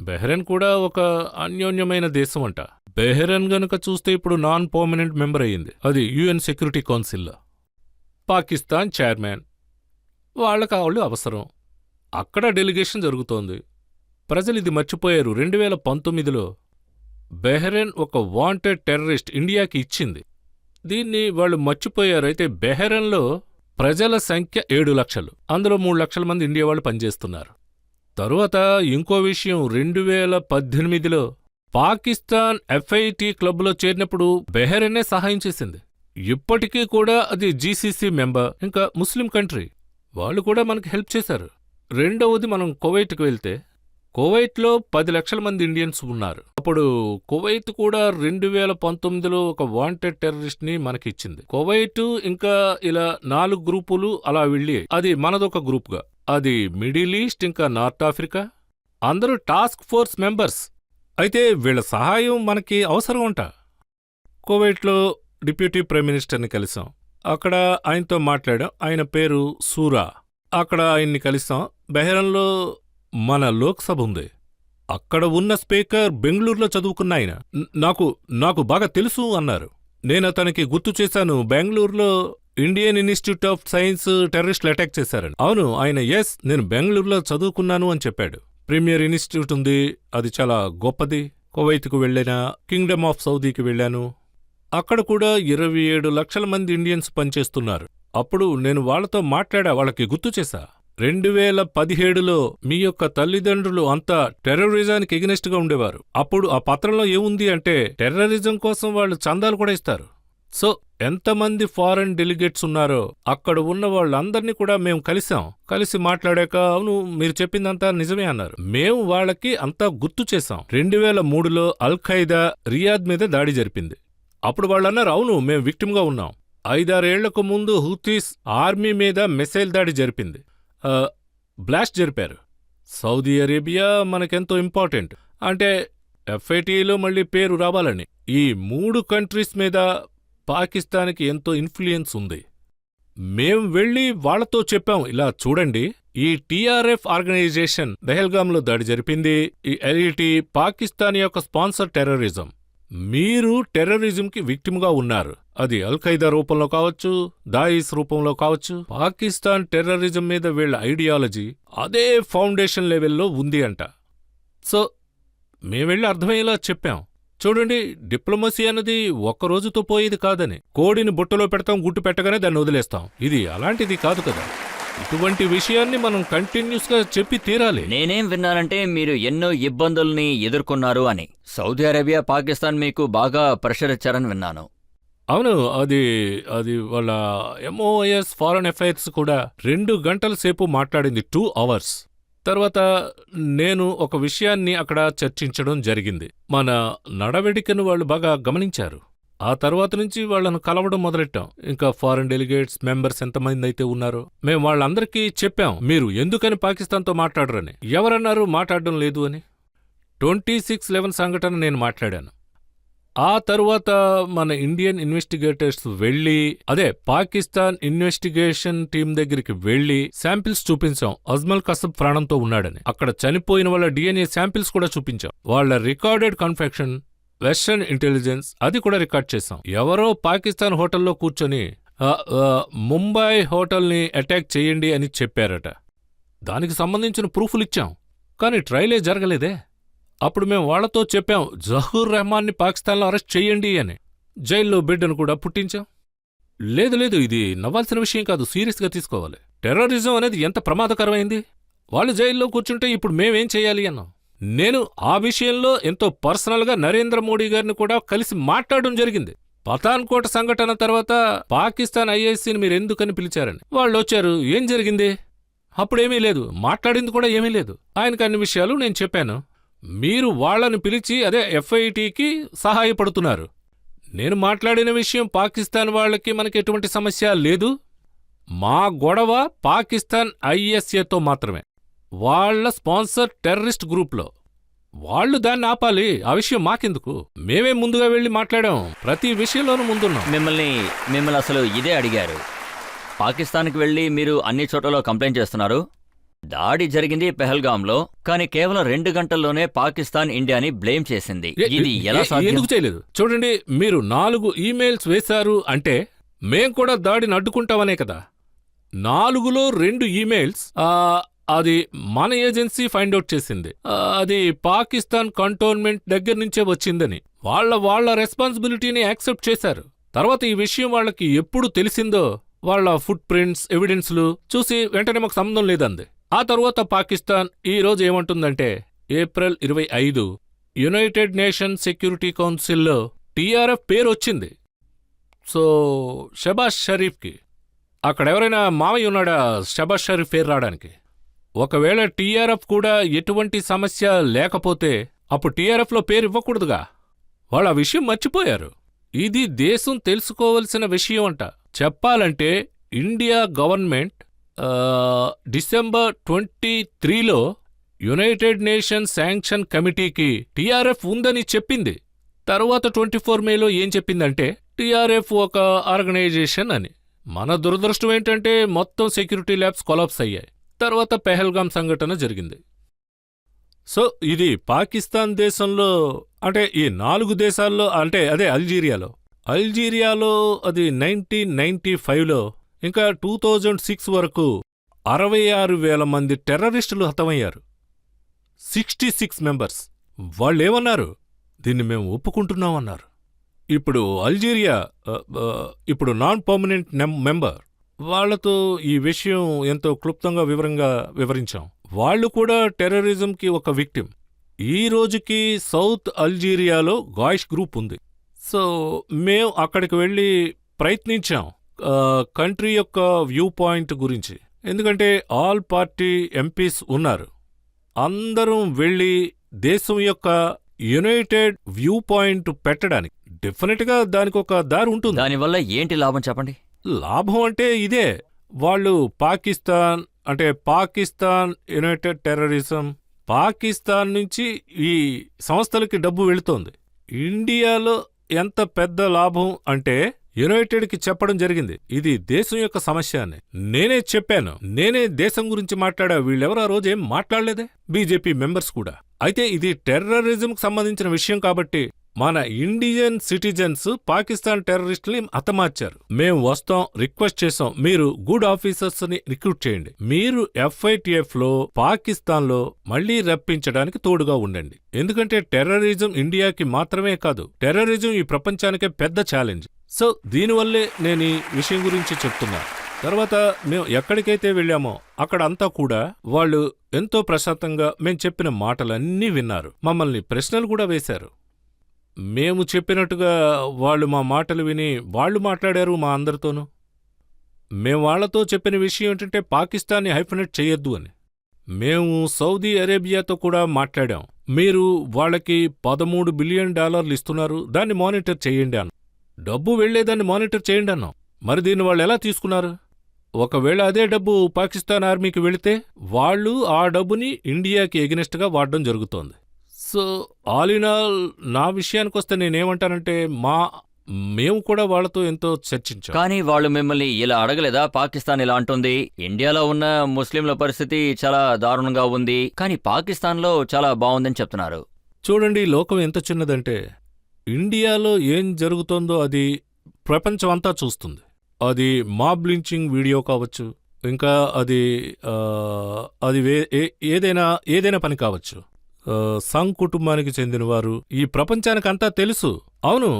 బెహ్రెన్ కూడా ఒక అన్యోన్యమైన దేశం అంట. బెహ్రెన్ గనుక చూస్తే ఇప్పుడు నాన్ పర్మనెంట్ మెంబర్ అయ్యింది. అది యుఎన్ సెక్యూరిటీ కౌన్సిల్లో. పాకిస్తాన్ చైర్మన్, వాళ్ళకి వాళ్ళు అవసరం. అక్కడ డెలిగేషన్ జరుగుతోంది. ప్రజలు ఇది మర్చిపోయారు. 2019లో బెహ్రెన్ ఒక వాంటెడ్ టెర్రరిస్ట్ ఇండియాకి ఇచ్చింది. దీన్ని వాళ్ళు మర్చిపోయారు. అయితే బెహ్రెన్లో ప్రజల సంఖ్య 7 లక్షలు. అందులో 3 లక్షల మంది ఇండియా వాళ్ళు పనిచేస్తున్నారు. తరువాత ఇంకో విషయం, 2018లో పాకిస్తాన్ FIT క్లబ్లో చేరినప్పుడు బెహ్రెయినే సహాయం చేసింది. ఇప్పటికీ కూడా అది GCC మెంబర్, ఇంకా ముస్లిం కంట్రీ. వాళ్ళు కూడా మనకి హెల్ప్ చేశారు. రెండవది, మనం కువైట్కి వెళ్తే కువైట్లో 10 లక్షల మంది ఇండియన్స్ ఉన్నారు. అప్పుడు కువైట్ కూడా 2019లో ఒక వాంటెడ్ టెర్రరిస్ట్ ని మనకిచ్చింది. కువైట్ ఇంకా ఇలా 4 గ్రూపులు అలా వెళ్ళి, అది మనదొక గ్రూప్గా. అది మిడిల్ ఈస్ట్ ఇంకా నార్త్ ఆఫ్రికా. అందరూ టాస్క్ ఫోర్స్ మెంబర్స్. అయితే వీళ్ళ సహాయం మనకి అవసరం అంట. కువైట్లో డిప్యూటీ ప్రైమ్ మినిస్టర్ని కలిసాం. అక్కడ ఆయనతో మాట్లాడాం. ఆయన పేరు సూరా. అక్కడ ఆయన్ని కలిసాం. బెహ్రెయిన్లో మన లోక్సభ ఉంది. అక్కడ ఉన్న స్పీకర్ బెంగళూరులో చదువుకున్న ఆయన. నాకు బాగా తెలుసు అన్నారు. నేను అతనికి గుర్తు చేశాను, బెంగళూరులో ఇండియన్ ఇన్స్టిట్యూట్ ఆఫ్ సైన్స్ టెర్రరిస్టులు అటాక్ చేశారని. అవును, ఆయన ఎస్, నేను బెంగళూరులో చదువుకున్నాను అని చెప్పాడు. ప్రీమియర్ ఇన్స్టిట్యూట్ ఉంది, అది చాలా గొప్పది. కువైట్కు వెళ్ళాను, కింగ్డమ్ ఆఫ్ సౌదీకి వెళ్ళాను. అక్కడ కూడా 27 లక్షల మంది ఇండియన్స్ పనిచేస్తున్నారు. అప్పుడు నేను వాళ్లతో మాట్లాడా, వాళ్ళకి గుర్తు చేశా, 2017లో మీ యొక్క తల్లిదండ్రులు అంతా టెర్రరిజానికి ఎగనెస్ట్గా ఉండేవారు. అప్పుడు ఆ పత్రంలో ఏముంది అంటే, టెర్రరిజం కోసం వాళ్ళు చందాలు కూడా ఇస్తారు. సో ఎంతమంది ఫారెన్ డెలిగేట్స్ ఉన్నారో అక్కడ ఉన్న వాళ్ళందర్నీ కూడా మేము కలిసి మాట్లాడాక, అవును మీరు చెప్పిందంతా నిజమే అన్నారు. మేము వాళ్ళకి అంతా గుర్తు చేశాం. 2003లో అల్-ఖైదా రియాద్ మీద దాడి జరిపింది. అప్పుడు వాళ్ళన్నారు, అవును మేము విక్టిమ్గా ఉన్నాం. 5-6 ఏళ్లకు ముందు హూతీస్ ఆర్మీ మీద మిసైల్ దాడి జరిపింది, బ్లాస్ట్ జరిపారు. సౌదీ అరేబియా మనకెంతో ఇంపార్టెంట్, అంటే FITలో మళ్ళీ పేరు రావాలని. ఈ 3 కంట్రీస్ మీద పాకిస్తాన్కి ఎంతో ఇన్ఫ్లుయెన్స్ ఉంది. మేం వెళ్ళి వాళ్లతో చెప్పాం, ఇలా చూడండి, ఈ TRF ఆర్గనైజేషన్ బెహల్గాంలో దాడి జరిపింది. ఈ LET పాకిస్తాన్ యొక్క స్పాన్సర్ టెర్రరిజం. మీరు టెర్రరిజంకి విక్టిమ్గా ఉన్నారు. అది అల్-ఖైదా రూపంలో కావచ్చు, దాయిస్ రూపంలో కావచ్చు. పాకిస్తాన్ టెర్రరిజం మీద వీళ్ల ఐడియాలజీ అదే ఫౌండేషన్ లెవెల్లో ఉంది అంట. సో మేమెళ్ళి అర్థమయ్యేలా చెప్పాం, చూడండి, డిప్లొమసీ అన్నది ఒక్కరోజుతో పోయేది కాదని. కోడిని బుట్టలో పెడతాం, గుట్టు పెట్టగానే దాన్ని వదిలేస్తాం. ఇది అలాంటిది కాదు కదా. ఇటువంటి విషయాన్ని మనం కంటిన్యూస్గా చెప్పి తీరాలి. నేనేం విన్నానంటే మీరు ఎన్నో ఇబ్బందుల్ని ఎదుర్కొన్నారు అని. సౌదీ అరేబియా, పాకిస్తాన్ మీకు బాగా ప్రెషర్ ఇచ్చారని విన్నాను. అవును, అది వాళ్ళ MOIS ఫారెన్ అఫైర్స్ కూడా 2 గంటల సేపు మాట్లాడింది, 2 అవర్స్. తర్వాత నేను ఒక విషయాన్ని అక్కడ చర్చించడం జరిగింది. మన నడవడికను వాళ్ళు బాగా గమనించారు. ఆ తర్వాత నుంచి వాళ్లను కలవడం మొదలెట్టాం. ఇంకా ఫారెన్ డెలిగేట్స్ మెంబర్స్ ఎంతమంది అయితే ఉన్నారో మేం వాళ్ళందరికీ చెప్పాం, మీరు ఎందుకని పాకిస్తాన్తో మాట్లాడరని. ఎవరన్నారు మాట్లాడడం లేదు అని. 26/11 సంఘటన నేను మాట్లాడాను. ఆ తరువాత మన ఇండియన్ ఇన్వెస్టిగేటర్స్ వెళ్ళి, అదే పాకిస్తాన్ ఇన్వెస్టిగేషన్ టీం దగ్గరికి వెళ్ళి శాంపిల్స్ చూపించాం. అజ్మల్ కసబ్ ప్రాణంతో ఉన్నాడని. అక్కడ చనిపోయిన వాళ్ళ DNA శాంపిల్స్ కూడా చూపించాం. వాళ్ళ రికార్డెడ్ కన్ఫెక్షన్, వెస్టర్న్ ఇంటెలిజెన్స్ అది కూడా రికార్డ్ చేశాం. ఎవరో పాకిస్తాన్ హోటల్లో కూర్చొని ముంబై హోటల్ని అటాక్ చేయండి అని చెప్పారట. దానికి సంబంధించిన ప్రూఫ్లిచ్చాం, కానీ ట్రయలే జరగలేదే. అప్పుడు మేము వాళ్లతో చెప్పాం, జహూర్ రెహమాన్ని పాకిస్తాన్లో అరెస్ట్ చెయ్యండి అని. జైల్లో బిడ్డను కూడా పుట్టించాం. లేదు, ఇది నవ్వాల్సిన విషయం కాదు, సీరియస్గా తీసుకోవాలి. టెర్రరిజం అనేది ఎంత ప్రమాదకరమైంది. వాళ్ళు జైల్లో కూర్చుంటే ఇప్పుడు మేమేం చేయాలి అన్నాం. నేను ఆ విషయంలో ఎంతో పర్సనల్గా నరేంద్ర మోడీ గారిని కూడా కలిసి మాట్లాడడం జరిగింది. పఠాన్కోట్ సంఘటన తర్వాత పాకిస్తాన్ ISCని మీరెందుకని పిలిచారని. వాళ్ళు వచ్చారు, ఏం జరిగింది? అప్పుడేమీ లేదు, మాట్లాడింది కూడా ఏమీ లేదు. ఆయనకు అన్ని విషయాలు నేను చెప్పాను. మీరు వాళ్లను పిలిచి అదే FITకి సహాయపడుతున్నారు. నేను మాట్లాడిన విషయం పాకిస్తాన్ వాళ్ళకి మనకి ఎటువంటి సమస్య లేదు. మా గొడవ పాకిస్తాన్ ISAతో మాత్రమే, వాళ్ల స్పాన్సర్ టెర్రరిస్ట్ గ్రూప్లో. వాళ్ళు దాన్ని ఆపాలి, ఆ విషయం మాకెందుకు. మేమే ముందుగా వెళ్ళి మాట్లాడాం, ప్రతి విషయంలోనూ ముందున్నాం. మిమ్మల్ని అసలు ఇదే అడిగారు. పాకిస్తాన్కి వెళ్ళి మీరు అన్ని చోట్లలో కంప్లైంట్ చేస్తున్నారు. దాడి జరిగింది పెహల్గాంలో, కానీ కేవలం 2 గంటల్లోనే పాకిస్తాన్ ఇండియాని బ్లేమ్ చేసింది. ఇది ఎలా సాధ్యం? ఎందుకు చేయలేదు? చూడండి, మీరు 4 ఈమెయిల్స్ వేశారు అంటే మేం కూడా దాడిని అడ్డుకుంటామనే కదా. 4లో 2 ఈమెయిల్స్ అది మన ఏజెన్సీ ఫైండ్ అవుట్ చేసింది. అది పాకిస్తాన్ కంటోన్మెంట్ దగ్గర నుంచే వచ్చిందని వాళ్ళ రెస్పాన్సిబిలిటీని యాక్సెప్ట్ చేశారు. తర్వాత ఈ విషయం వాళ్ళకి ఎప్పుడు తెలిసిందో వాళ్ళ ఫుట్ ప్రింట్స్ ఎవిడెన్స్లు చూసి వెంటనే మాకు సంబంధం లేదంది. ఆ తర్వాత పాకిస్తాన్ ఈ రోజు ఏమంటుందంటే ఏప్రిల్ 25 యునైటెడ్ నేషన్స్ సెక్యూరిటీ కౌన్సిల్లో టీఆర్ఎఫ్ పేరు వచ్చింది. సో షబాజ్ షరీఫ్కి అక్కడెవరైనా మావయ్య ఉన్నాడా షబాజ్ షరీఫ్ పేరు రావడానికి? ఒకవేళ టీఆర్ఎఫ్ కూడా ఎటువంటి సమస్య లేకపోతే అప్పుడు టీఆర్ఎఫ్లో పేరు ఇవ్వకూడదుగా. వాళ్ళు ఆ విషయం మర్చిపోయారు. ఇది దేశం తెలుసుకోవలసిన విషయం అంట. చెప్పాలంటే ఇండియా గవర్నమెంట్ డిసెంబర్ 23లో యునైటెడ్ నేషన్స్ శాంక్షన్ కమిటీకి టీఆర్ఎఫ్ ఉందని చెప్పింది. తరువాత 24 మేలో ఏం చెప్పిందంటే టీఆర్ఎఫ్ ఒక ఆర్గనైజేషన్ అని. మన దురదృష్టం ఏంటంటే మొత్తం సెక్యూరిటీ ల్యాబ్స్ కొలాప్స్ అయ్యాయి. తర్వాత పెహల్గాం సంఘటన జరిగింది. సో ఇది పాకిస్తాన్ దేశంలో అంటే ఈ 4 దేశాల్లో అంటే అదే అల్జీరియాలో అది 1995లో ఇంకా 2006 వరకు 66,000 మంది టెర్రరిస్టులు హతమయ్యారు. 66 మెంబర్స్. వాళ్ళేమన్నారు? దీన్ని మేము ఒప్పుకుంటున్నామన్నారు. ఇప్పుడు అల్జీరియా ఇప్పుడు నాన్ పర్మనెంట్ మెంబర్ వాళ్లతో ఈ విషయం ఎంతో క్లుప్తంగా వివరంగా వివరించాం. వాళ్ళు కూడా టెర్రరిజంకి ఒక విక్టిమ్. ఈ రోజుకి సౌత్ అల్జీరియాలో గాయిష్ గ్రూప్ ఉంది. సో మేం అక్కడికి వెళ్ళి ప్రయత్నించాం కంట్రీ యొక్క వ్యూ పాయింట్ గురించి. ఎందుకంటే ఆల్ పార్టీ ఎంపీస్ ఉన్నారు. అందరం వెళ్ళి దేశం యొక్క యునైటెడ్ వ్యూ పాయింట్ పెట్టడానికి డెఫినెట్గా దానికి ఒక దారి ఉంటుంది. దానివల్ల ఏంటి లాభం చెప్పండి? లాభం అంటే ఇదే. వాళ్ళు పాకిస్తాన్ యునైటెడ్ టెర్రరిజం పాకిస్తాన్ నుంచి ఈ సంస్థలకి డబ్బు వెళుతోంది. ఇండియాలో ఎంత పెద్ద లాభం అంటే యునైటెడ్కి చెప్పడం జరిగింది ఇది దేశం యొక్క సమస్య అని. నేనే చెప్పాను, నేనే దేశం గురించి మాట్లాడా. వీళ్ళెవరు ఆ రోజేం మాట్లాడలేదే, బీజేపీ మెంబర్స్ కూడా. అయితే ఇది టెర్రరిజంకి సంబంధించిన విషయం కాబట్టి మన ఇండియన్ సిటిజన్స్ పాకిస్తాన్ టెర్రరిస్టుల్ని హతమార్చారు. మేం వస్తాం, రిక్వెస్ట్ చేసాం, మీరు గుడ్ ఆఫీసర్స్ ని రిక్రూట్ చేయండి. మీరు FITF లో పాకిస్తాన్లో మళ్లీ రప్పించడానికి తోడుగా ఉండండి. ఎందుకంటే టెర్రరిజం ఇండియాకి మాత్రమే కాదు, టెర్రరిజం ఈ ప్రపంచానికే పెద్ద ఛాలెంజ్. సో దీనివల్లే నేను ఈ విషయం గురించి చెప్తున్నా. తర్వాత మేము ఎక్కడికైతే వెళ్ళామో అక్కడ అంతా కూడా వాళ్ళు ఎంతో ప్రశాంతంగా మేం చెప్పిన మాటలన్నీ విన్నారు. మమ్మల్ని ప్రశ్నలు కూడా వేశారు. మేము చెప్పినట్టుగా వాళ్ళు మా మాటలు విని వాళ్ళు మాట్లాడారు మా అందరితోనూ. మేం వాళ్లతో చెప్పిన విషయం ఏంటంటే పాకిస్తాన్ని హైఫనేట్ చెయ్యొద్దు అని. మేము సౌదీ అరేబియాతో కూడా మాట్లాడాం. మీరు వాళ్ళకి $13 బిలియన్ ఇస్తున్నారు, దాన్ని మానిటర్ చెయ్యండి అన్నాం. డబ్బు వెళ్లేదాన్ని మానిటర్ చేయండి అన్నాం. మరి దీన్ని వాళ్ళు ఎలా తీసుకున్నారు? ఒకవేళ అదే డబ్బు పాకిస్తాన్ ఆర్మీకి వెళితే వాళ్ళు ఆ డబ్బుని ఇండియాకి ఎగనెస్ట్గా వాడడం జరుగుతోంది. సో ఆల్ ఇన్ ఆల్ నా విషయానికొస్తే నేనేమంటానంటే మేము కూడా వాళ్ళతో ఎంతో చర్చించాం. కానీ వాళ్ళు మిమ్మల్ని ఇలా అడగలేదా? పాకిస్తాన్ ఇలా అంటుంది, ఇండియాలో ఉన్న ముస్లింల పరిస్థితి చాలా దారుణంగా ఉంది, కానీ పాకిస్తాన్లో చాలా బాగుందని చెప్తున్నారు. చూడండి, లోకం ఎంత చిన్నదంటే ఇండియాలో ఏం జరుగుతోందో అది ప్రపంచం అంతా చూస్తుంది. అది మాబ్ లించింగ్ వీడియో కావచ్చు, ఇంకా అది ఏదైనా పని కావచ్చు. సంఘ్ కుటుంబానికి చెందినవారు ఈ ప్రపంచానికంతా తెలుసు. అవును,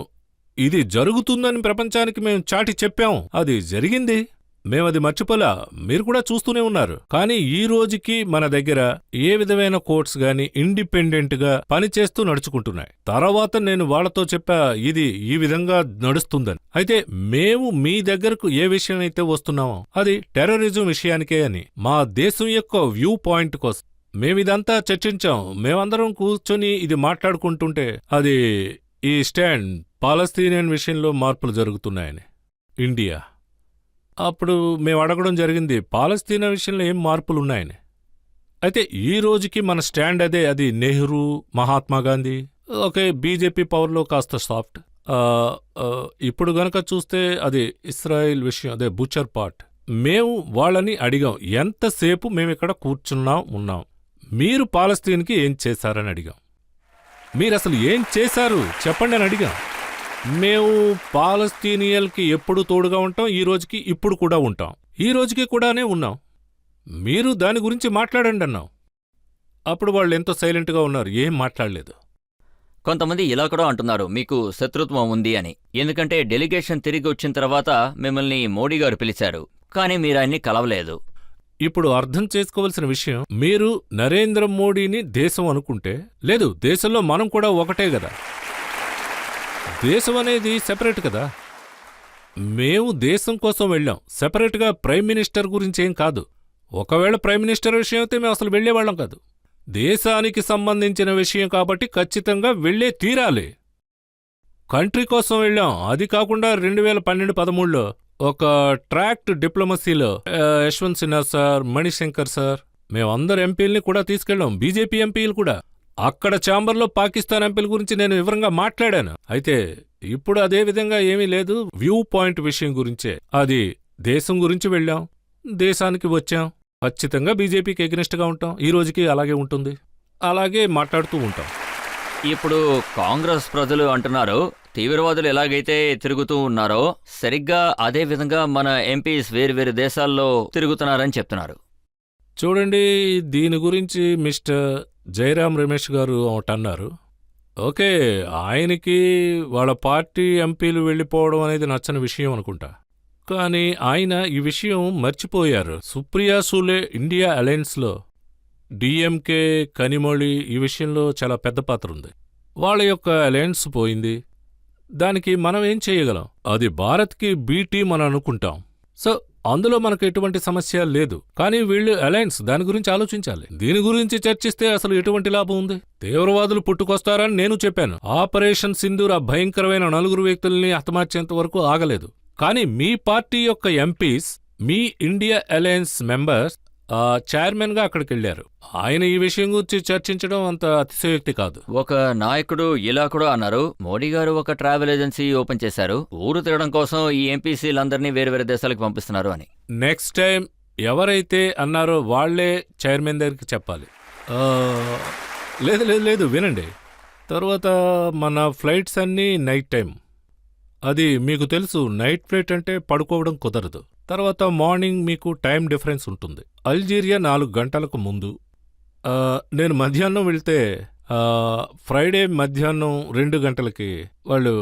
ఇది జరుగుతుందని ప్రపంచానికి మేం చాటి చెప్పాం. అది జరిగింది, మేమది మర్చిపోలా. మీరు కూడా చూస్తూనే ఉన్నారు. కానీ ఈ రోజుకి మన దగ్గర ఏ విధమైన కోర్ట్స్ గాని ఇండిపెండెంట్ గా పనిచేస్తూ నడుచుకుంటున్నాయి. తర్వాత నేను వాళ్లతో చెప్పా ఇది ఈ విధంగా నడుస్తుందని. అయితే మేము మీ దగ్గరకు ఏ విషయమైతే వస్తున్నామో అది టెర్రరిజం విషయానికే అని, మా దేశం యొక్క వ్యూ పాయింట్ కోసం మేమిదంతా చర్చించాం. మేమందరం కూర్చొని ఇది మాట్లాడుకుంటుంటే అది ఈ స్టాండ్ పాలస్తీనియన్ విషయంలో మార్పులు జరుగుతున్నాయని ఇండియా. అప్పుడు మేము అడగడం జరిగింది పాలస్తీనా విషయంలో ఏం మార్పులున్నాయని. అయితే ఈ రోజుకి మన స్టాండ్ అదే. అది నెహ్రూ, మహాత్మాగాంధీ. ఓకే, బీజేపీ పవర్లో కాస్త సాఫ్ట్. ఇప్పుడు గనక చూస్తే అది ఇస్రాయిల్ విషయం, అదే బుచర్ పార్ట్. మేము వాళ్ళని అడిగాం, ఎంతసేపు మేమిక్కడ ఉన్నాం, మీరు పాలస్తీన్కి ఏం చేశారని అడిగాం. మీరసలు ఏం చేశారు చెప్పండి అని అడిగాం. మేము పాలస్తీనియన్కి ఎప్పుడు తోడుగా ఉంటాం, ఈ రోజుకి ఇప్పుడు కూడా ఉంటాం, ఈ రోజుకి కూడానే ఉన్నాం. మీరు దాని గురించి మాట్లాడండి అన్నాం. అప్పుడు వాళ్ళు ఎంతో సైలెంట్గా ఉన్నారు, ఏం మాట్లాడలేదు. కొంతమంది ఇలా కూడా అంటున్నారు మీకు శత్రుత్వం ఉంది అని. ఎందుకంటే డెలిగేషన్ తిరిగి వచ్చిన తర్వాత మిమ్మల్ని మోడీ గారు పిలిచారు, కానీ మీరు ఆయన్ని కలవలేదు. ఇప్పుడు అర్థం చేసుకోవలసిన విషయం, మీరు నరేంద్ర మోడీని దేశం అనుకుంటే, లేదు, దేశంలో మనం కూడా ఒకటే కదా. దేశం అనేది సెపరేట్ కదా. మేము దేశం కోసం వెళ్ళాం, సెపరేట్గా ప్రైమ్ మినిస్టర్ గురించి ఏం కాదు. ఒకవేళ ప్రైమ్ మినిస్టర్ విషయం అయితే మేము అసలు వెళ్లేవాళ్ళం కాదు. దేశానికి సంబంధించిన విషయం కాబట్టి ఖచ్చితంగా వెళ్లే తీరాలి. కంట్రీ కోసం వెళ్ళాం. అది కాకుండా 2012-13లో ఒక ట్రాక్ట్ డిప్లొమసీలో యశ్వంత్ సిన్హా సార్, మణిశంకర్ సార్, మేమందరు ఎంపీల్ని కూడా తీసుకెళ్ళాం, బీజేపీ ఎంపీలు కూడా. అక్కడ ఛాంబర్లో పాకిస్తాన్ ఎంపీల గురించి నేను వివరంగా మాట్లాడాను. అయితే ఇప్పుడు అదే విధంగా ఏమీ లేదు, వ్యూ పాయింట్ విషయం గురించే. అది దేశం గురించి వెళ్ళాం, దేశానికి వచ్చాం. ఖచ్చితంగా బీజేపీకి ఎగ్నెస్ట్గా ఉంటాం, ఈ రోజుకి అలాగే ఉంటుంది, అలాగే మాట్లాడుతూ ఉంటాం. ఇప్పుడు కాంగ్రెస్ ప్రజలు అంటున్నారు తీవ్రవాదులు ఎలాగైతే తిరుగుతూ ఉన్నారో సరిగ్గా అదే విధంగా మన ఎంపీస్ వేరు దేశాల్లో తిరుగుతున్నారని చెప్తున్నారు. చూడండి, దీని గురించి మిస్టర్ జయరాం రమేష్ గారు ఒకటన్నారు. ఓకే, ఆయనకి వాళ్ళ పార్టీ ఎంపీలు వెళ్ళిపోవడం అనేది నచ్చని విషయం అనుకుంటా. కానీ ఆయన ఈ విషయం మర్చిపోయారు. సుప్రియా సూలే ఇండియా అలయన్స్లో డిఎంకే, కనిమొళి ఈ విషయంలో చాలా పెద్ద పాత్ర ఉంది. వాళ్ళ యొక్క అలయన్స్ పోయింది, దానికి మనం ఏం చేయగలం? అది భారత్కి బి టీం అని అనుకుంటాం. సో అందులో మనకు ఎటువంటి సమస్య లేదు. కానీ వీళ్ళు అలయన్స్, దాని గురించి ఆలోచించాలి. దీని గురించి చర్చిస్తే అసలు ఎటువంటి లాభం ఉంది? తీవ్రవాదులు పుట్టుకొస్తారని నేను చెప్పాను. ఆపరేషన్ సింధూర్ ఆ భయంకరమైన 4 వ్యక్తుల్ని హతమార్చేంత వరకు ఆగలేదు. కానీ మీ పార్టీ యొక్క ఎంపీస్, మీ ఇండియా అలయన్స్ మెంబర్స్ చైర్మన్గా అక్కడికి వెళ్లారు. ఆయన ఈ విషయం గురించి చర్చించడం అంత అతిశయోక్తి కాదు. ఒక నాయకుడు ఇలా కూడా అన్నారు, మోడీ గారు ఒక ట్రావెల్ ఏజెన్సీ ఓపెన్ చేశారు, ఊరు తిరగడం కోసం ఈ ఎంపీసీలందరినీ వేరే దేశాలకు పంపిస్తున్నారు అని. నెక్స్ట్ టైం ఎవరైతే అన్నారో వాళ్లే చైర్మన్ దగ్గరికి చెప్పాలి. లేదు లేదు లేదు, వినండి. తర్వాత మన ఫ్లైట్స్ అన్నీ నైట్ టైం. అది మీకు తెలుసు, నైట్ ఫ్లైట్ అంటే పడుకోవడం కుదరదు. తర్వాత మార్నింగ్ మీకు టైం డిఫరెన్స్ ఉంటుంది. అల్జీరియా 4 గంటలకు ముందు. నేను మధ్యాహ్నం వెళ్తే ఫ్రైడే మధ్యాహ్నం 2 గంటలకి వాళ్ళు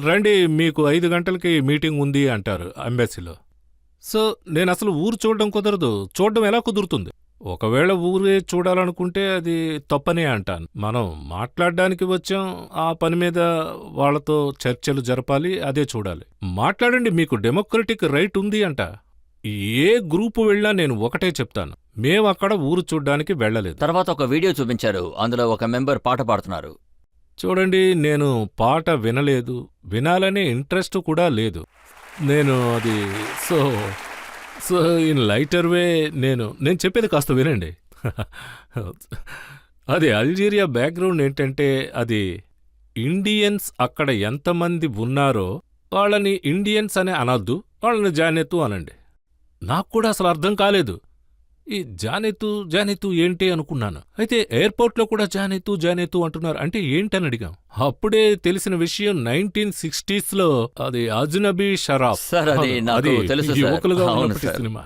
రండి, మీకు 5 గంటలకి మీటింగ్ ఉంది అంటారు ఎంబసీలో. సో నేను అసలు ఊరు చూడడం కుదరదు. చూడడం ఎలా కుదురుతుంది? ఒకవేళ ఊరే చూడాలనుకుంటే అది తప్పనే అంటాను. మనం మాట్లాడడానికి వచ్చాం, ఆ పని మీద వాళ్లతో చర్చలు జరపాలి, అదే చూడాలి. మాట్లాడండి, మీకు డెమోక్రటిక్ రైట్ ఉంది అంట. ఏ గ్రూపు వెళ్ళినా నేను ఒకటే చెప్తాను, మేము అక్కడ ఊరు చూడ్డానికి వెళ్ళలేదు. తర్వాత ఒక వీడియో చూపించారు, అందులో ఒక మెంబర్ పాట పాడుతున్నారు. చూడండి, నేను పాట వినలేదు, వినాలనే ఇంట్రెస్ట్ కూడా లేదు. నేను అది సో ఇన్ లైటర్ వే నేను చెప్పేది కాస్త వినండి. అది అల్జీరియా బ్యాక్గ్రౌండ్ ఏంటంటే, అది ఇండియన్స్ అక్కడ ఎంతమంది ఉన్నారో వాళ్ళని ఇండియన్స్ అనే అనొద్దు, వాళ్ళని జానెతు అనండి. నాకు కూడా అసలు అర్థం కాలేదు, ఈ జానెతు ఏంటి అనుకున్నాను. అయితే ఎయిర్పోర్ట్లో కూడా జానెతు అంటున్నారు, అంటే ఏంటని అడిగాం. అప్పుడే తెలిసిన విషయం, 1960s లో అది అజ్నబీ షరాఫ్ సార్, అది నాకు తెలుసు సార్. యువకులుగా అవును ఉన్నప్పటి సార్. సినిమా.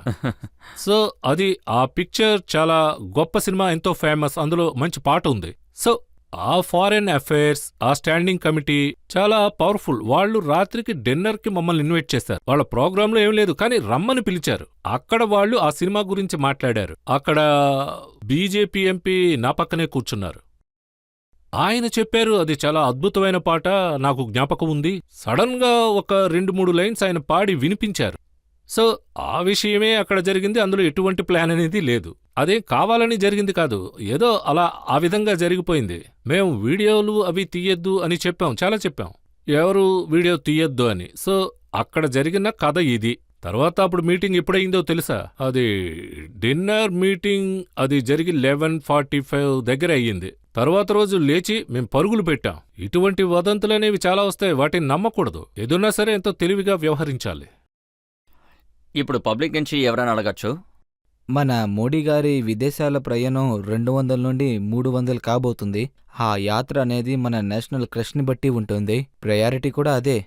సో అది ఆ పిక్చర్ చాలా గొప్ప సినిమా, ఎంతో ఫేమస్, అందులో మంచి పాట ఉంది. సో ఆ ఫారెన్ అఫైర్స్, ఆ స్టాండింగ్ కమిటీ చాలా పవర్ఫుల్. వాళ్ళు రాత్రికి డిన్నర్కి మమ్మల్ని ఇన్వైట్ చేశారు. వాళ్ళ ప్రోగ్రాంలో ఏం లేదు, కానీ రమ్మని పిలిచారు. అక్కడ వాళ్ళు ఆ సినిమా గురించి మాట్లాడారు. అక్కడ బీజేపీ ఎంపీ నా పక్కనే కూర్చున్నారు. ఆయన చెప్పారు, అది చాలా అద్భుతమైన పాట, నాకు జ్ఞాపకం ఉంది. సడన్ గా ఒక 2-3 లైన్స్ ఆయన పాడి వినిపించారు. సో ఆ విషయమే అక్కడ జరిగింది, అందులో ఎటువంటి ప్లాన్ అనేది లేదు. అదేం కావాలని జరిగింది కాదు, ఏదో అలా ఆ విధంగా జరిగిపోయింది. మేము వీడియోలు అవి తీయొద్దు అని చెప్పాం, చాలా చెప్పాం, ఎవరు వీడియో తీయొద్దు అని. సో అక్కడ జరిగిన కథ ఇది. తర్వాత అప్పుడు మీటింగ్ ఎప్పుడైందో తెలుసా? అది డిన్నర్ మీటింగ్ అది జరిగి 11:45 దగ్గర అయ్యింది. తర్వాత రోజు లేచి మేం పరుగులు పెట్టాం. ఇటువంటి వదంతులనేవి చాలా వస్తాయి, వాటిని నమ్మకూడదు. ఏదున్నా సరే ఎంతో తెలివిగా వ్యవహరించాలి. ఇప్పుడు పబ్లిక్ నుంచి ఎవరైనా అడగచ్చు, మన మోడీ గారి విదేశాల ప్రయాణం 200 నుండి 300 కాబోతుంది. ఆ యాత్ర అనేది మన నేషనల్ క్రష్ని బట్టి ఉంటుంది. ప్రయారిటీ కూడా అదే.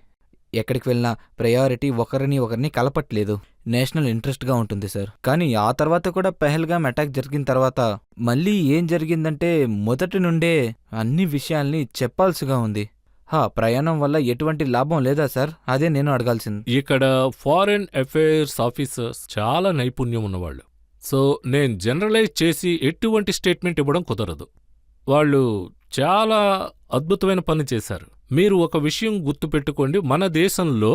ఎక్కడికి వెళ్ళినా ప్రయారిటీ ఒకరిని కలపట్లేదు. నేషనల్ ఇంట్రెస్ట్గా ఉంటుంది సార్. కానీ ఆ తర్వాత కూడా పెహల్గాం అటాక్ జరిగిన తర్వాత మళ్ళీ ఏం జరిగిందంటే మొదటి నుండే అన్ని విషయాల్ని చెప్పాల్సిగా ఉంది. ప్రయాణం వల్ల ఎటువంటి లాభం లేదా సార్? అదే నేను అడగాల్సింది. ఇక్కడ ఫారెన్ అఫైర్స్ ఆఫీసర్స్ చాలా నైపుణ్యం ఉన్నవాళ్ళు. సో నేను జనరలైజ్ చేసి ఎటువంటి స్టేట్మెంట్ ఇవ్వడం కుదరదు. వాళ్ళు చాలా అద్భుతమైన పని చేశారు. మీరు ఒక విషయం గుర్తుపెట్టుకోండి, మన దేశంలో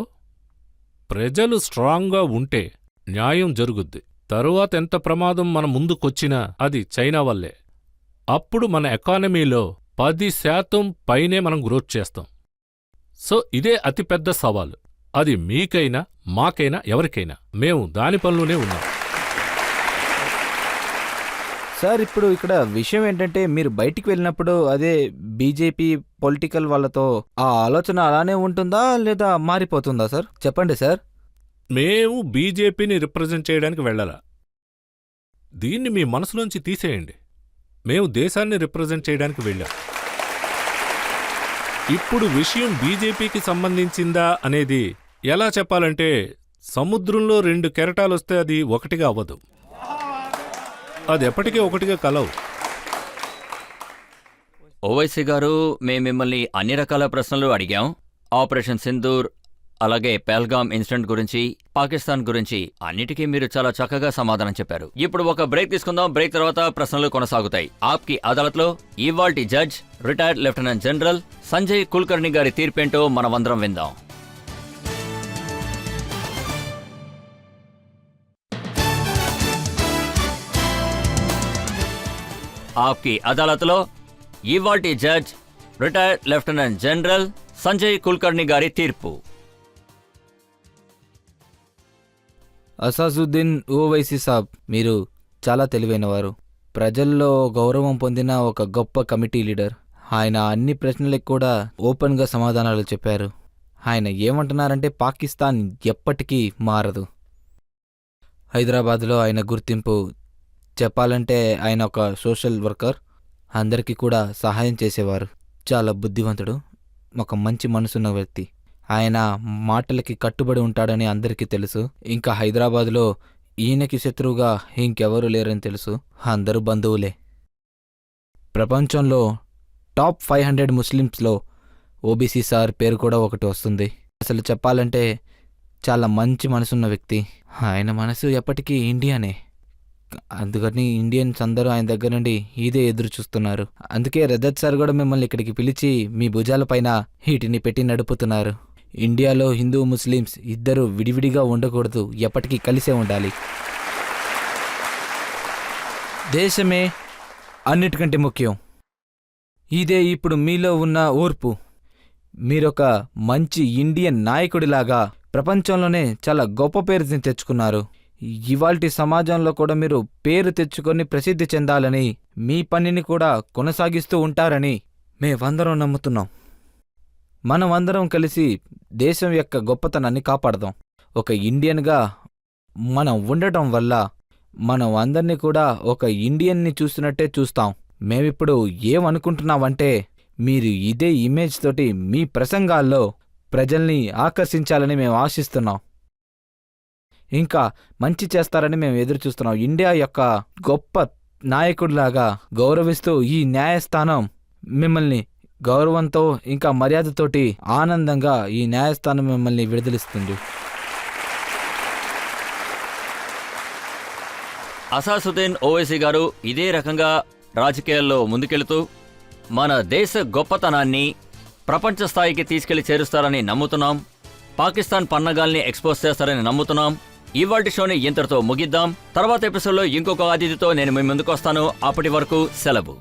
ప్రజలు స్ట్రాంగ్గా ఉంటే న్యాయం జరుగుద్ది. తరువాత ఎంత ప్రమాదం మన ముందుకొచ్చినా అది చైనా వల్లే. అప్పుడు మన ఎకానమీలో 10% పైనే మనం గ్రోత్ చేస్తాం. సో ఇదే అతిపెద్ద సవాలు. అది మీకైనా మాకైనా ఎవరికైనా. మేము దాని పనిలోనే ఉన్నాం. సార్ ఇప్పుడు ఇక్కడ విషయం ఏంటంటే మీరు బయటికి వెళ్ళినప్పుడు అదే బీజేపీ పొలిటికల్ వాళ్ళతో ఆ ఆలోచన అలానే ఉంటుందా లేదా మారిపోతుందా సార్? చెప్పండి సార్. మేము బీజేపీని రిప్రజెంట్ చేయడానికి వెళ్ళాలా? దీన్ని మీ మనసులోంచి తీసేయండి. మేము దేశాన్ని రిప్రజెంట్ చేయడానికి వెళ్ళాం. ఇప్పుడు విషయం బీజేపీకి సంబంధించిందా అనేది ఎలా చెప్పాలంటే, సముద్రంలో 2 కెరటాలొస్తే అది ఒకటిగా అవ్వదు. అది ఎప్పటికీ ఒకటిగా కలవు. ఓవైసీ గారు, మేము మిమ్మల్ని అన్ని రకాల ప్రశ్నలు అడిగాం. ఆపరేషన్ సింధూర్, అలాగే పెహల్గాం ఇన్సిడెంట్ గురించి, పాకిస్తాన్ గురించి అన్నిటికీ మీరు చాలా చక్కగా సమాధానం చెప్పారు. ఇప్పుడు ఒక బ్రేక్ తీసుకుందాం. బ్రేక్ తర్వాత ప్రశ్నలు కొనసాగుతాయి. ఆప్కి అదాలత్లో ఇవాల్టి judge retired lieutenant general Sanjay Kulkarni గారి తీర్పేంటో మనమందరం విందాం. ఆప్కి అదాలత్లో ఇవాల్టి judge retired lieutenant general Sanjay Kulkarni గారి తీర్పు. అసాదుద్దీన్ ఓవైసీ సాబ్, మీరు చాలా తెలివైనవారు. ప్రజల్లో గౌరవం పొందిన ఒక గొప్ప కమిటీ లీడర్. ఆయన అన్ని ప్రశ్నలకు కూడా ఓపెన్గా సమాధానాలు చెప్పారు. ఆయన ఏమంటున్నారంటే పాకిస్తాన్ ఎప్పటికీ మారదు. హైదరాబాద్లో ఆయన గుర్తింపు చెప్పాలంటే ఆయన ఒక సోషల్ వర్కర్. అందరికీ కూడా సహాయం చేసేవారు. చాలా బుద్ధివంతుడు, ఒక మంచి మనసున్న వ్యక్తి. ఆయన మాటలకి కట్టుబడి ఉంటాడని అందరికీ తెలుసు. ఇంకా హైదరాబాదులో ఈయనకి శత్రువుగా ఇంకెవరూ లేరని తెలుసు. అందరూ బంధువులే. ప్రపంచంలో టాప్ 500 ముస్లిమ్స్లో ఓబీసీ సార్ పేరు కూడా ఒకటి వస్తుంది. అసలు చెప్పాలంటే చాలా మంచి మనసున్న వ్యక్తి. ఆయన మనసు ఎప్పటికీ ఇండియానే. అందుకని ఇండియన్స్ అందరూ ఆయన దగ్గర నుండి ఇదే ఎదురు చూస్తున్నారు. అందుకే రజత్ సార్ కూడా మిమ్మల్ని ఇక్కడికి పిలిచి మీ భుజాలపైన వీటిని పెట్టి నడుపుతున్నారు. ఇండియాలో హిందూ ముస్లిమ్స్ ఇద్దరు విడివిడిగా ఉండకూడదు, ఎప్పటికీ కలిసే ఉండాలి. దేశమే అన్నిటికంటే ముఖ్యం. ఇదే ఇప్పుడు మీలో ఉన్న ఓర్పు. మీరొక మంచి ఇండియన్ నాయకుడిలాగా ప్రపంచంలోనే చాలా గొప్ప పేరుని తెచ్చుకున్నారు. ఇవాల్టి సమాజంలో కూడా మీరు పేరు తెచ్చుకొని ప్రసిద్ధి చెందాలని, మీ పనిని కూడా కొనసాగిస్తూ ఉంటారని మేమందరం నమ్ముతున్నాం. మనమందరం కలిసి దేశం యొక్క గొప్పతనాన్ని కాపాడదాం. ఒక ఇండియన్గా మనం ఉండటం వల్ల మనం అందరినీ కూడా ఒక ఇండియన్ని చూసినట్టే చూస్తాం. మేమిప్పుడు ఏమనుకుంటున్నామంటే, మీరు ఇదే ఇమేజ్ తోటి మీ ప్రసంగాల్లో ప్రజల్ని ఆకర్షించాలని మేము ఆశిస్తున్నాం. ఇంకా మంచి చేస్తారని మేము ఎదురుచూస్తున్నాం. ఇండియా యొక్క గొప్ప నాయకుడిలాగా గౌరవిస్తూ ఈ న్యాయస్థానం మిమ్మల్ని గౌరవంతో ఇంకా మర్యాదతోటి ఆనందంగా ఈ న్యాయస్థానం మిమ్మల్ని విడుదలిస్తుంది. అసాదుద్దీన్ ఓవైసీ గారు ఇదే రకంగా రాజకీయాల్లో ముందుకెళుతూ మన దేశ గొప్పతనాన్ని ప్రపంచ స్థాయికి తీసుకెళ్లి చేరుస్తారని నమ్ముతున్నాం. పాకిస్తాన్ పన్నగాల్ని ఎక్స్పోజ్ చేస్తారని నమ్ముతున్నాం. ఇవాల్టి షోని ఇంతటితో ముగిద్దాం. తర్వాత ఎపిసోడ్లో ఇంకొక అతిథితో నేను మీ ముందుకు వస్తాను. అప్పటి వరకు సెలవు.